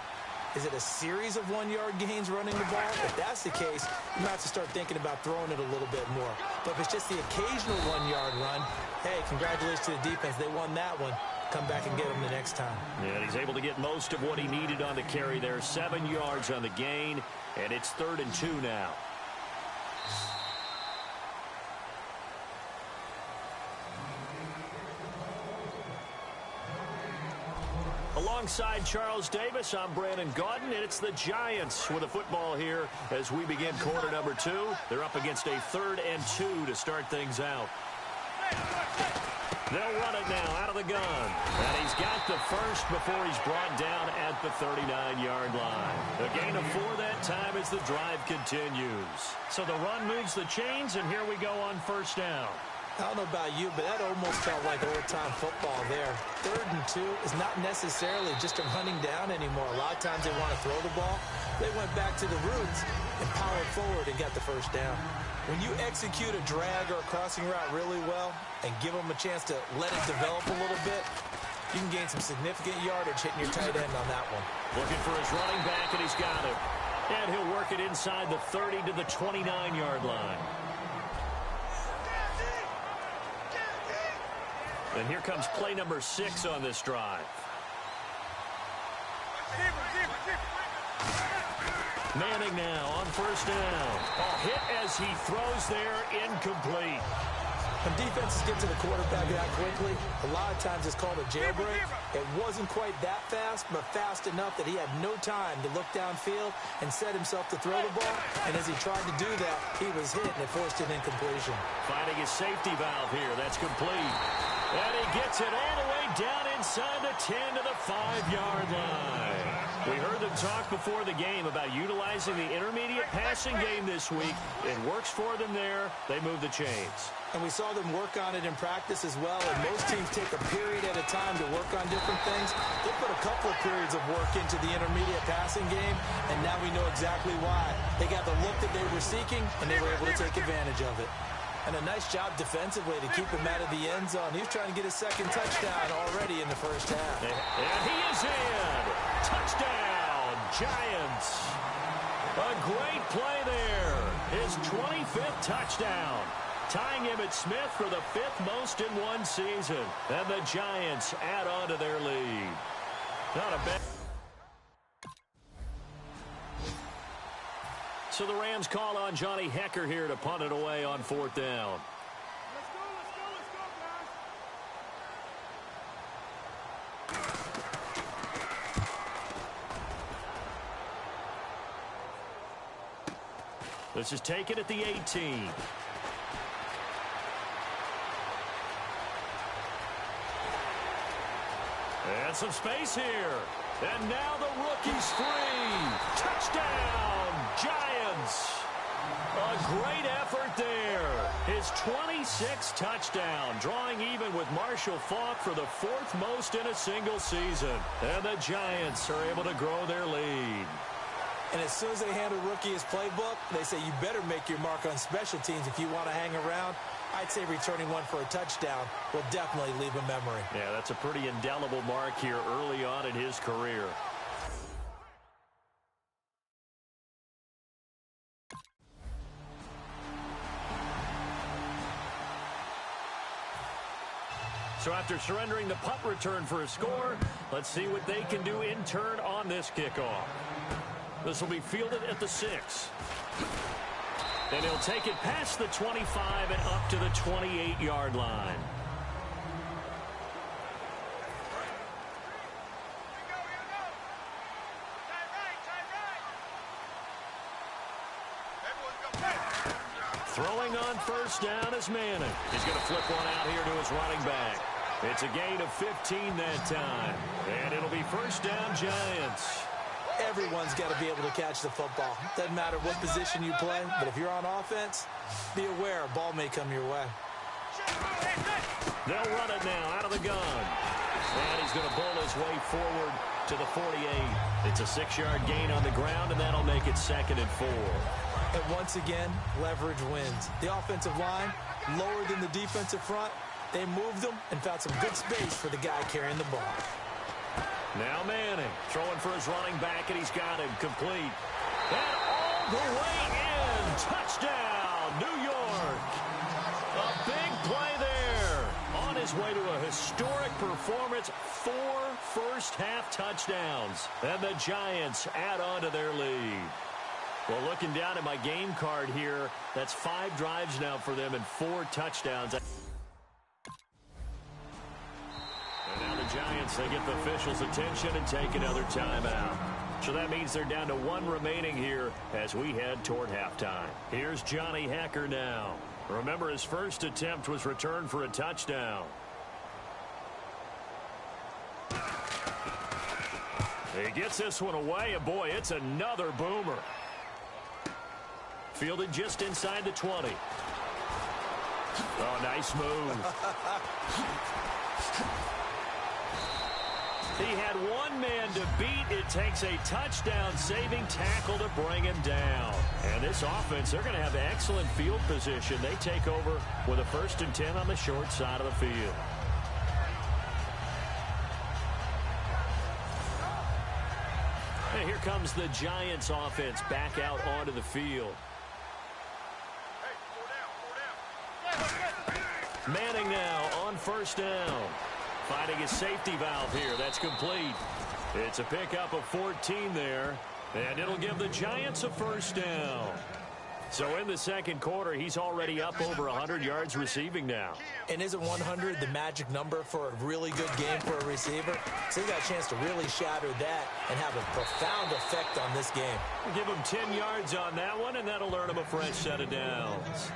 Is it a series of 1-yard gains running the ball? If that's the case, you might have to start thinking about throwing it a little bit more. But if it's just the occasional 1-yard run, hey, congratulations to the defense. They won that one. Come back and get him the next time. Yeah, he's able to get most of what he needed on the carry there. 7 yards on the gain, and it's 3rd and 2 now. Alongside Charles Davis, I'm Brandon Gaudin, and it's the Giants with a football here as we begin quarter number 2. They're up against a 3rd and 2 to start things out. They'll run it now out of the gun. And he's got the first before he's brought down at the 39-yard line. A gain of 4 that time as the drive continues. So the run moves the chains, and here we go on first down. I don't know about you, but that almost felt like old-time football there. 3rd and 2 is not necessarily just a running down anymore. A lot of times they want to throw the ball. They went back to the roots and powered forward and got the first down. When you execute a drag or a crossing route really well and give them a chance to let it develop a little bit, you can gain some significant yardage hitting your tight end on that one. Looking for his running back, and he's got it. And he'll work it inside the 30 to the 29-yard line. And here comes play number 6 on this drive. Manning now on first down. A hit as he throws there, incomplete. When defenses get to the quarterback that quickly, a lot of times it's called a jailbreak. It wasn't quite that fast, but fast enough that he had no time to look downfield and set himself to throw the ball. And as he tried to do that, he was hit and it forced an incompletion. Finding his safety valve here. That's complete. And he gets it all the way down inside the 10 to the 5-yard line. We heard them talk before the game about utilizing the intermediate passing game this week. It works for them there. They move the chains. And we saw them work on it in practice as well. And most teams take a period at a time to work on different things. They put a couple of periods of work into the intermediate passing game, and now we know exactly why. They got the look that they were seeking, and they were able to take advantage of it. And a nice job defensively to keep him out of the end zone. He was trying to get his second touchdown already in the first half. And he is in. Touchdown, Giants. A great play there. His 25th touchdown. Tying Emmitt Smith for the 5th most in one season. And the Giants add on to their lead. Not a bad. So the Rams call on Johnny Hekker here to punt it away on 4th down. This is taken at the 18. And some space here. And now the rookie's free. Touchdown, Giants. A great effort there. His 26th touchdown, drawing even with Marshall Faulk for the 4th most in a single season. And the Giants are able to grow their lead. And as soon as they hand a rookie his playbook, they say you better make your mark on special teams if you want to hang around. I'd say returning one for a touchdown will definitely leave a memory. Yeah, that's a pretty indelible mark here early on in his career. So after surrendering the punt return for a score, let's see what they can do in turn on this kickoff. This will be fielded at the 6. And he'll take it past the 25 and up to the 28-yard line. Throwing on first down is Manning. He's going to flip one out here to his running back. It's a gain of 15 that time. And it'll be first down, Giants. Everyone's got to be able to catch the football. Doesn't matter what position you play, but if you're on offense, be aware a ball may come your way. They'll run it now out of the gun. And he's going to bowl his way forward to the 48. It's a 6-yard gain on the ground, and that'll make it 2nd and 4. And once again, leverage wins. The offensive line, lower than the defensive front, they moved them and found some good space for the guy carrying the ball. Now Manning throwing for his running back, and he's got him complete. And all the way in. Touchdown, New York. A big play there. On his way to a historic performance, 4 first-half touchdowns. And the Giants add on to their lead. Well, looking down at my game card here, that's 5 drives now for them and 4 touchdowns. Giants, they get the officials' attention and take another timeout. So that means they're down to 1 remaining here as we head toward halftime. Here's Johnny Hekker now. Remember, his first attempt was returned for a touchdown. He gets this one away, and boy, it's another boomer. Fielded just inside the 20. Oh, nice move. He had one man to beat. It takes a touchdown-saving tackle to bring him down. And this offense, they're going to have excellent field position. They take over with a 1st and 10 on the short side of the field. And here comes the Giants offense back out onto the field. Manning now on first down. Finding his safety valve here. That's complete. It's a pickup of 14 there. And it'll give the Giants a first down. So in the second quarter, he's already up over 100 yards receiving now. And isn't 100 the magic number for a really good game for a receiver? So he's got a chance to really shatter that and have a profound effect on this game. Give him 10 yards on that one, and that'll earn him a fresh set of downs.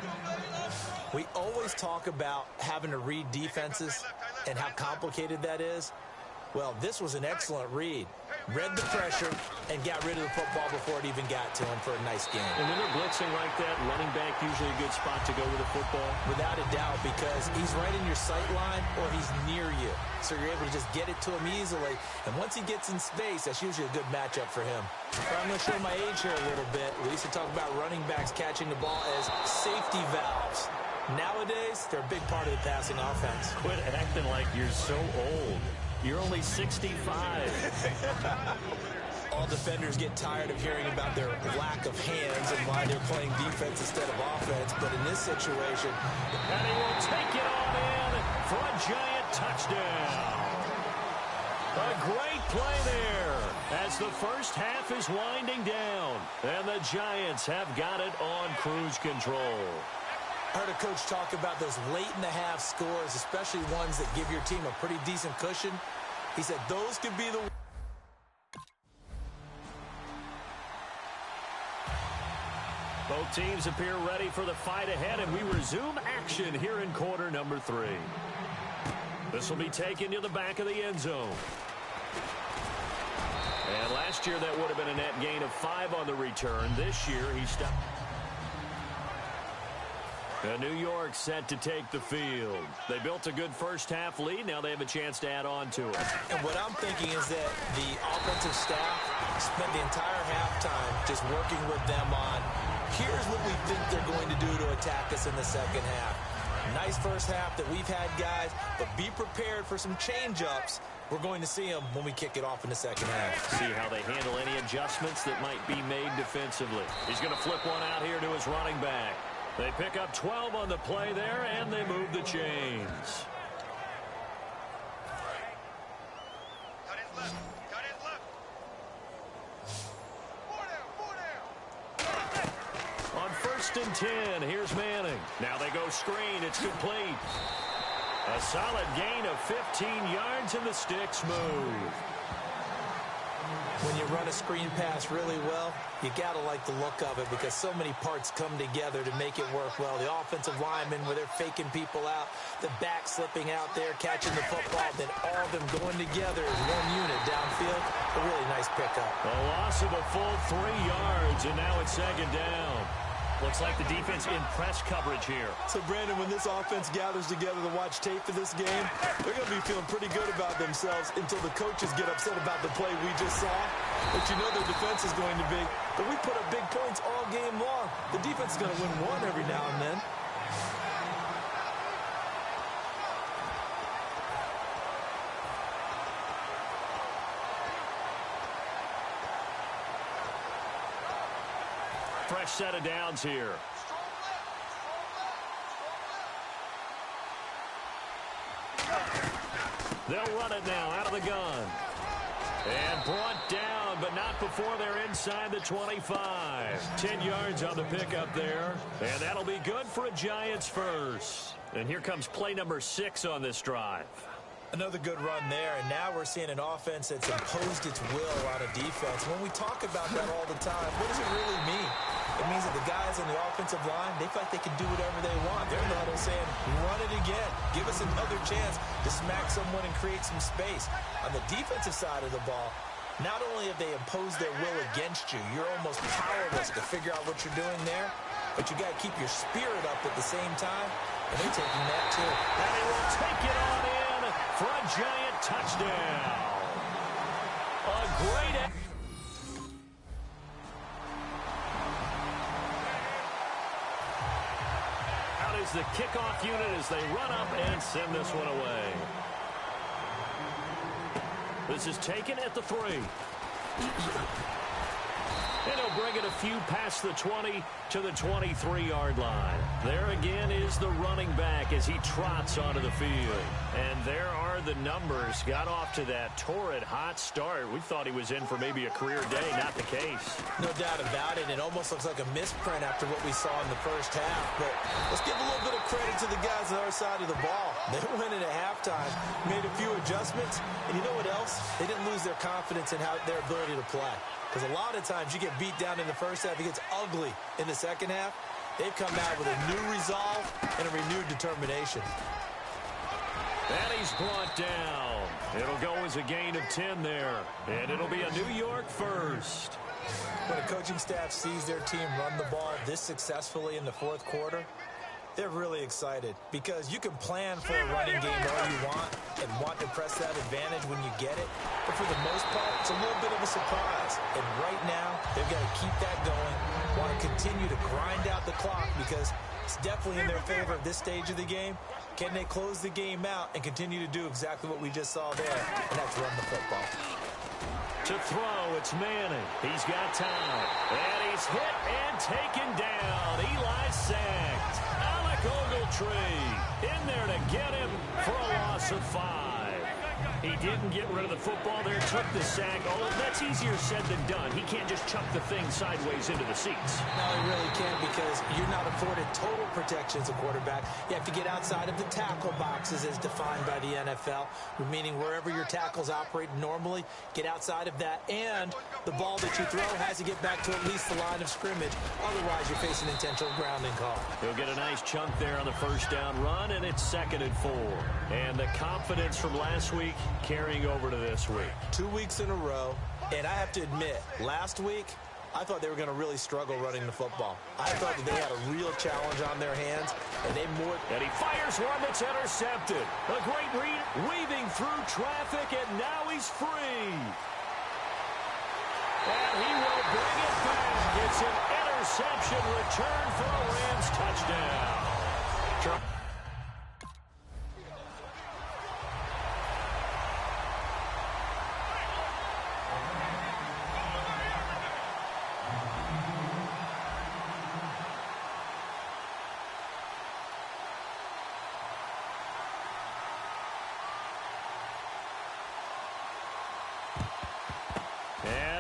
We always talk about having to read defenses and how complicated that is. Well, this was an excellent read. Read the pressure and got rid of the football before it even got to him for a nice game. And when they're blitzing like that, running back usually a good spot to go with the football. Without a doubt, because he's right in your sight line or he's near you. So you're able to just get it to him easily. And once he gets in space, that's usually a good matchup for him. But I'm going to show my age here a little bit. We used to talk about running backs catching the ball as safety valves. Nowadays, they're a big part of the passing offense. Quit acting like you're so old. You're only 65. All defenders get tired of hearing about their lack of hands and why they're playing defense instead of offense. But in this situation... And he will take it on in for a giant touchdown. A great play there as the first half is winding down. And the Giants have got it on cruise control. I heard a coach talk about those late-in-the-half scores, especially ones that give your team a pretty decent cushion. He said those could be the... Both teams appear ready for the fight ahead, and we resume action here in quarter number 3. This will be taken to the back of the end zone. And last year that would have been a net gain of 5 on the return. This year he stopped. New York set to take the field. They built a good first-half lead. Now they have a chance to add on to it. And what I'm thinking is that the offensive staff spent the entire halftime just working with them on, here's what we think they're going to do to attack us in the second half. Nice first half that we've had, guys, but be prepared for some change-ups. We're going to see them when we kick it off in the second half. See how they handle any adjustments that might be made defensively. He's going to flip one out here to his running back. They pick up 12 on the play there, and they move the chains. Cut his left. Cut his left. 4 down. On 1st and 10, here's Manning. Now they go screen. It's complete. A solid gain of 15 yards, and the sticks move. When you run a screen pass really well, you got to like the look of it because so many parts come together to make it work well. The offensive linemen, where they're faking people out, the back slipping out there, catching the football, then all of them going together as one unit downfield. A really nice pickup. A loss of a full 3 yards, and now it's second down. Looks like the defense in press coverage here. So, Brandon, when this offense gathers together to watch tape for this game, they're going to be feeling pretty good about themselves until the coaches get upset about the play we just saw. But you know their defense is going to be. But we put up big points all game long. The defense is going to win one every now and then. Fresh set of downs here. They'll run it now out of the gun. And brought down, but not before they're inside the 25. 10 yards on the pickup there. And that'll be good for a Giants first. And here comes play number 6 on this drive. Another good run there, and now we're seeing an offense that's imposed its will on a defense. When we talk about that all the time, what does it really mean? It means that the guys on the offensive line, they feel like they can do whatever they want. They're in the huddle saying, run it again. Give us another chance to smack someone and create some space. On the defensive side of the ball, not only have they imposed their will against you, you're almost powerless to figure out what you're doing there, but you got to keep your spirit up at the same time, and they're taking that too. And he will take it on in for a giant touchdown. A great... Out is the kickoff unit as they run up and send this one away. This is taken at the 3. And he'll bring it a few past the 20 to the 23-yard line. There again is the running back as he trots onto the field. And there are the numbers. Got off to that torrid hot start. We thought he was in for maybe a career day. Not the case. No doubt about it. It almost looks like a misprint after what we saw in the first half. But let's give a little bit of credit to the guys on our side of the ball. They went in at halftime, made a few adjustments. And you know what else? They didn't lose their confidence in their ability to play. Because a lot of times you get beat down in the first half, it gets ugly in the second half. They've come out with a new resolve and a renewed determination. And he's brought down. It'll go as a gain of 10 there. And it'll be a New York first. When a coaching staff sees their team run the ball this successfully in the fourth quarter, they're really excited because you can plan for a running game all you want and want to press that advantage when you get it. But for the most part, it's a little bit of a surprise. And right now, they've got to keep that going, want to continue to grind out the clock because it's definitely in their favor at this stage of the game. Can they close the game out and continue to do exactly what we just saw there, and that's run the football? To throw, it's Manning. He's got time. And he's hit and taken down. Eli sacked. Alec Ogletree in there to get him for a loss of 5. He didn't get rid of the football there, took the sack. Oh, that's easier said than done. He can't just chuck the thing sideways into the seats. No, he really can't because you're not afforded total protection as a quarterback. You have to get outside of the tackle boxes as defined by the NFL, meaning wherever your tackles operate normally, get outside of that. And the ball that you throw has to get back to at least the line of scrimmage. Otherwise, you're facing intentional grounding call. He'll get a nice chunk there on the first down run, and it's 2nd and 4. And the confidence from last week carrying over to this week. 2 weeks in a row, and I have to admit, last week, I thought they were going to really struggle running the football. I thought that they had a real challenge on their hands, and they more... And he fires one that's intercepted. A great read, weaving through traffic, and now he's free. And he will bring it back. It's an interception return for a Rams touchdown.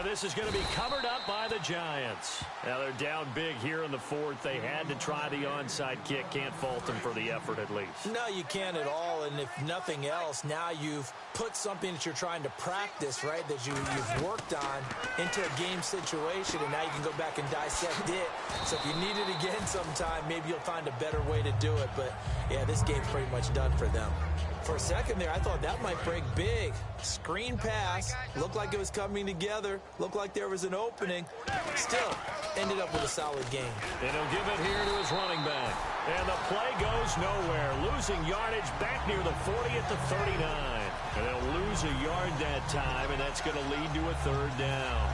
This is going to be covered up by the Giants. Now they're down big here in the fourth. They had to try the onside kick. Can't fault them for the effort at least. No, you can't at all. And if nothing else, now you've put something that you're trying to practice, right, that you've worked on into a game situation, and now you can go back and dissect it. So if you need it again sometime, maybe you'll find a better way to do it. But, yeah, this game's pretty much done for them. For a second there, I thought that might break big. Screen pass. Looked like it was coming together. Looked like there was an opening. Still, ended up with a solid game. And he'll give it here to his running back. And the play goes nowhere. Losing yardage back near the 40 at the 39. And they'll lose a yard that time, and that's going to lead to a 3rd down.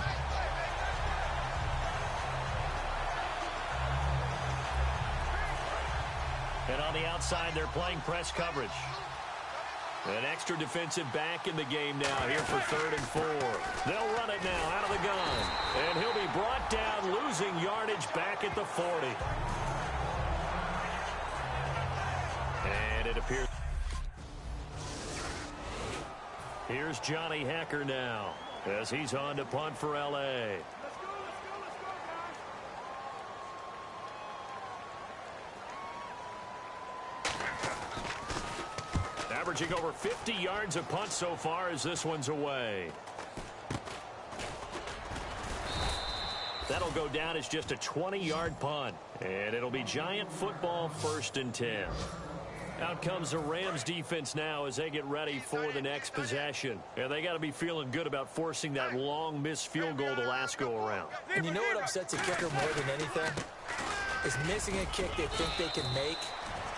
And on the outside, they're playing press coverage. An extra defensive back in the game now here for 3rd and 4. They'll run it now out of the gun. And he'll be brought down, losing yardage back at the 40. And it appears. Here's Johnny Hecker now as he's on to punt for L.A. Averaging over 50 yards a punt so far as this one's away. That'll go down as just a 20-yard punt. And it'll be Giant football 1st and 10. Out comes the Rams defense now as they get ready for the next possession. And they got to be feeling good about forcing that long missed field goal the last go around. And you know what upsets a kicker more than anything? Is missing a kick they think they can make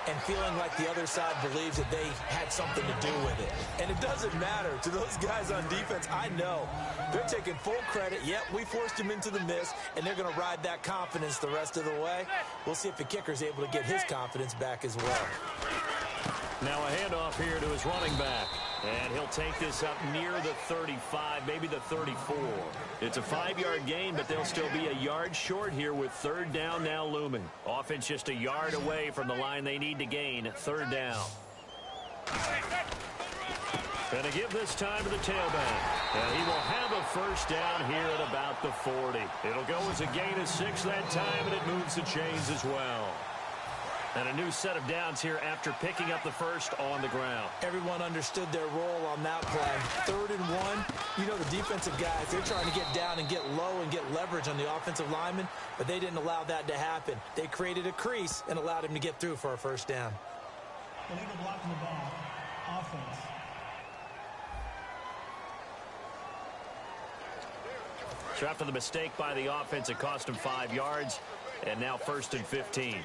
and feeling like the other side believes that they had something to do with it. And it doesn't matter. To those guys on defense, I know they're taking full credit. Yep, we forced him into the miss, and they're going to ride that confidence the rest of the way. We'll see if the kicker's able to get his confidence back as well. Now a handoff here to his running back. And he'll take this up near the 35, maybe the 34. It's a 5-yard gain, but they'll still be a yard short here with 3rd down now looming. Offense just a yard away from the line they need to gain. 3rd down. And to give this time to the tailback. And he will have a 1st down here at about the 40. It'll go as a gain of 6 that time, and it moves the chains as well. And a new set of downs here after picking up the 1st on the ground. Everyone understood their role on that play. 3rd and 1. You know the defensive guys, they're trying to get down and get low and get leverage on the offensive lineman, but they didn't allow that to happen. They created a crease and allowed him to get through for a 1st down. Illegal block in the back. offense. So after the mistake by the offense, it cost him 5 yards, and now 1st and 15.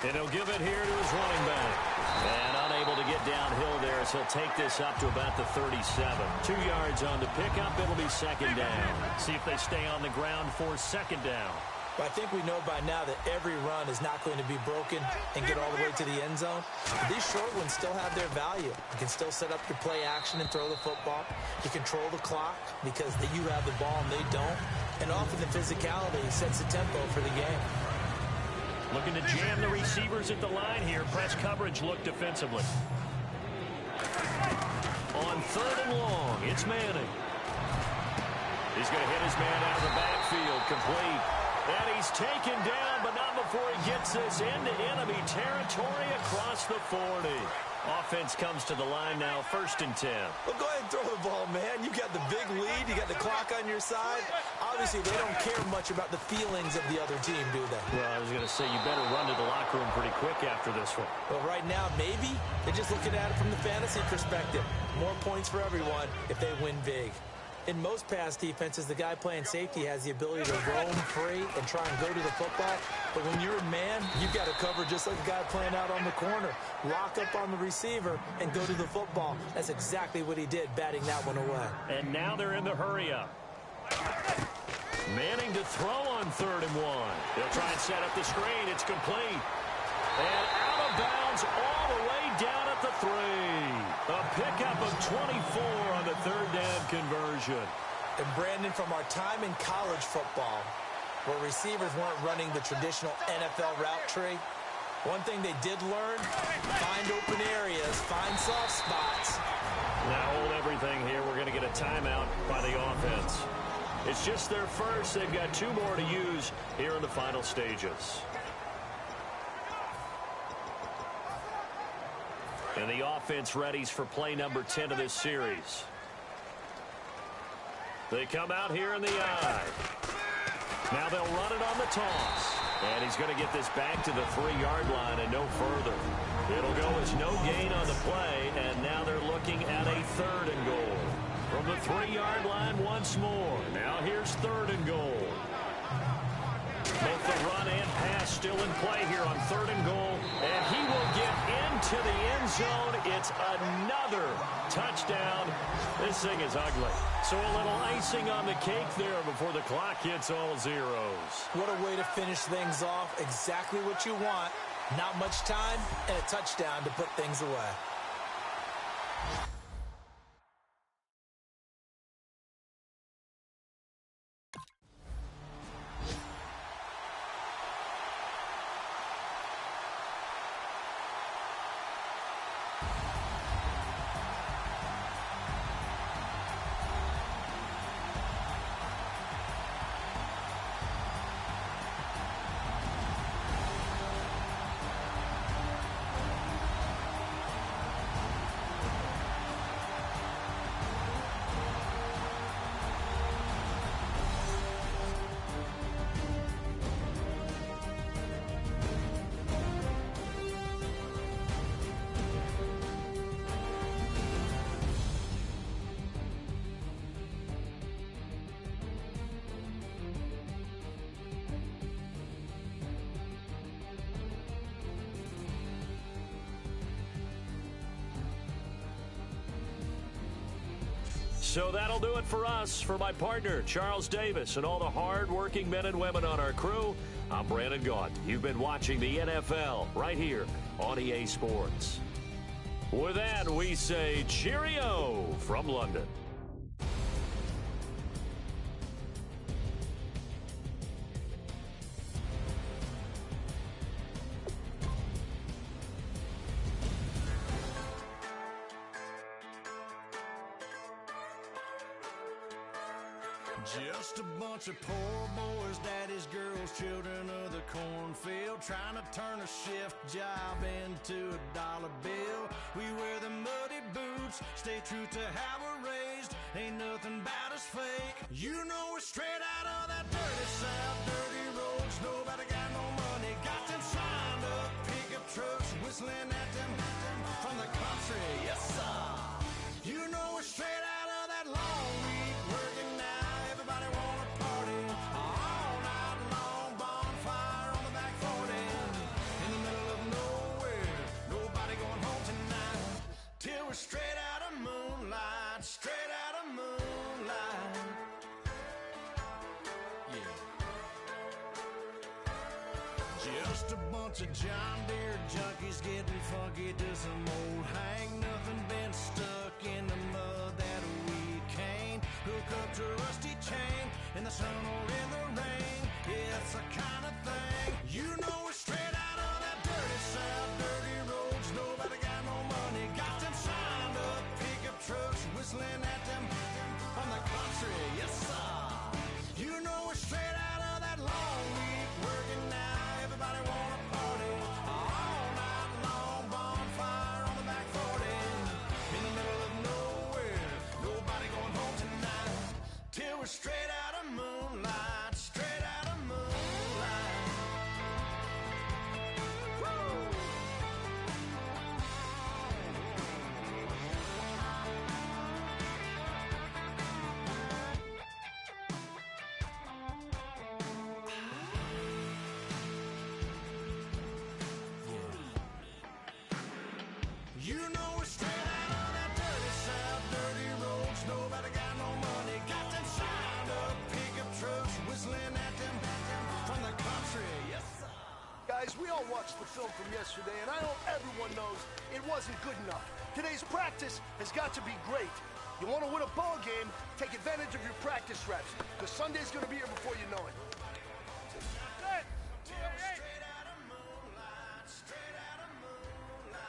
And he'll give it here to his running back. And unable to get downhill there as he'll take this up to about the 37. 2 yards on the pickup. It'll be 2nd down. See if they stay on the ground for 2nd down. But I think we know by now that every run is not going to be broken and get all the way to the end zone. But these short ones still have their value. You can still set up your play action and throw the football. You control the clock because you have the ball and they don't. And often the physicality sets the tempo for the game. Looking to jam the receivers at the line here. Press coverage look defensively. On 3rd and long, it's Manning. He's going to hit his man out of the backfield, complete. And he's taken down, but not before he gets this into enemy territory across the 40. Offense comes to the line now, 1st and 10. Well, go ahead and throw the ball, man. You got the big lead. You got the clock on your side. Obviously, they don't care much about the feelings of the other team, do they? Well, I was going to say, you better run to the locker room pretty quick after this one. Well, right now, maybe. They're just looking at it from the fantasy perspective. More points for everyone if they win big. In most pass defenses, the guy playing safety has the ability to roam free and try and go to the football. But when you're a man, you've got to cover just like the guy playing out on the corner. Lock up on the receiver and go to the football. That's exactly what he did, batting that one away. And now they're in the hurry-up. Manning to throw on 3rd and 1. They'll try and set up the screen. It's complete. And out of bounds all the way down at the 3. A pickup of 24 on the 3rd down conversion. And Brandon, from our time in college football, where receivers weren't running the traditional NFL route tree, one thing they did learn, find open areas, find soft spots. Now hold everything here. We're going to get a timeout by the offense. It's just their first. They've got 2 more to use here in the final stages. And the offense readies for play number 10 of this series. They come out here in the eye. Now they'll run it on the toss. And he's going to get this back to the 3-yard line and no further. It'll go as no gain on the play, and now they're looking at a 3rd and goal. From the 3-yard line once more. Now here's 3rd and goal. Both the run and pass still in play here on 3rd and goal. And he will get into the end zone. It's another touchdown. This thing is ugly. So a little icing on the cake there before the clock hits all zeros. What a way to finish things off. Exactly what you want. Not much time and a touchdown to put things away. So that'll do it for us. For my partner, Charles Davis, and all the hard-working men and women on our crew, I'm Brandon Gaudin. You've been watching the NFL right here on EA Sports. With that, we say cheerio from London. Just a bunch of poor boys, daddies, girls, children of the cornfield, trying to turn a shift job into a dollar bill. We wear the muddy boots, stay true to how we're raised. Ain't nothing about us fake. You know we're straight out of that dirty south, dirty roads. Nobody got no money, got them signed up pickup trucks, whistling at them Just a bunch of John Deere junkies getting funky to some old Hank. Nothing been stuck in the mud that we can't hook up to a rusty chain in the sun or in the rain. Yeah, it's the kind of thing, you know, we're straight out of that dirty south, dirty roads. Nobody got no money, got them signed up pickup trucks whistling at them on the country. Yes, sir. You know, we're straight out of that long week working now. Everybody wanna party all night long. Bonfire on the back 40 in the middle of nowhere. Nobody going home tonight till we're straight out of moonlight. Straight out of moonlight. Woo! You know we're straight out of that dirty south, dirty roads. Nobody got no money, got them signed up pickup trucks whistling at them from the country. Yes, sir. Guys, we all watched the film from yesterday, and I hope everyone knows it wasn't good enough. Today's practice has got to be great. You want to win a ball game, take advantage of your practice reps, because Sunday's going to be here before you know it. Straight out of moonlight, straight out of moonlight.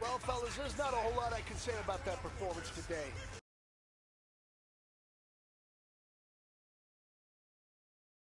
Well, fellas, there's not a whole lot I can say about that performance today.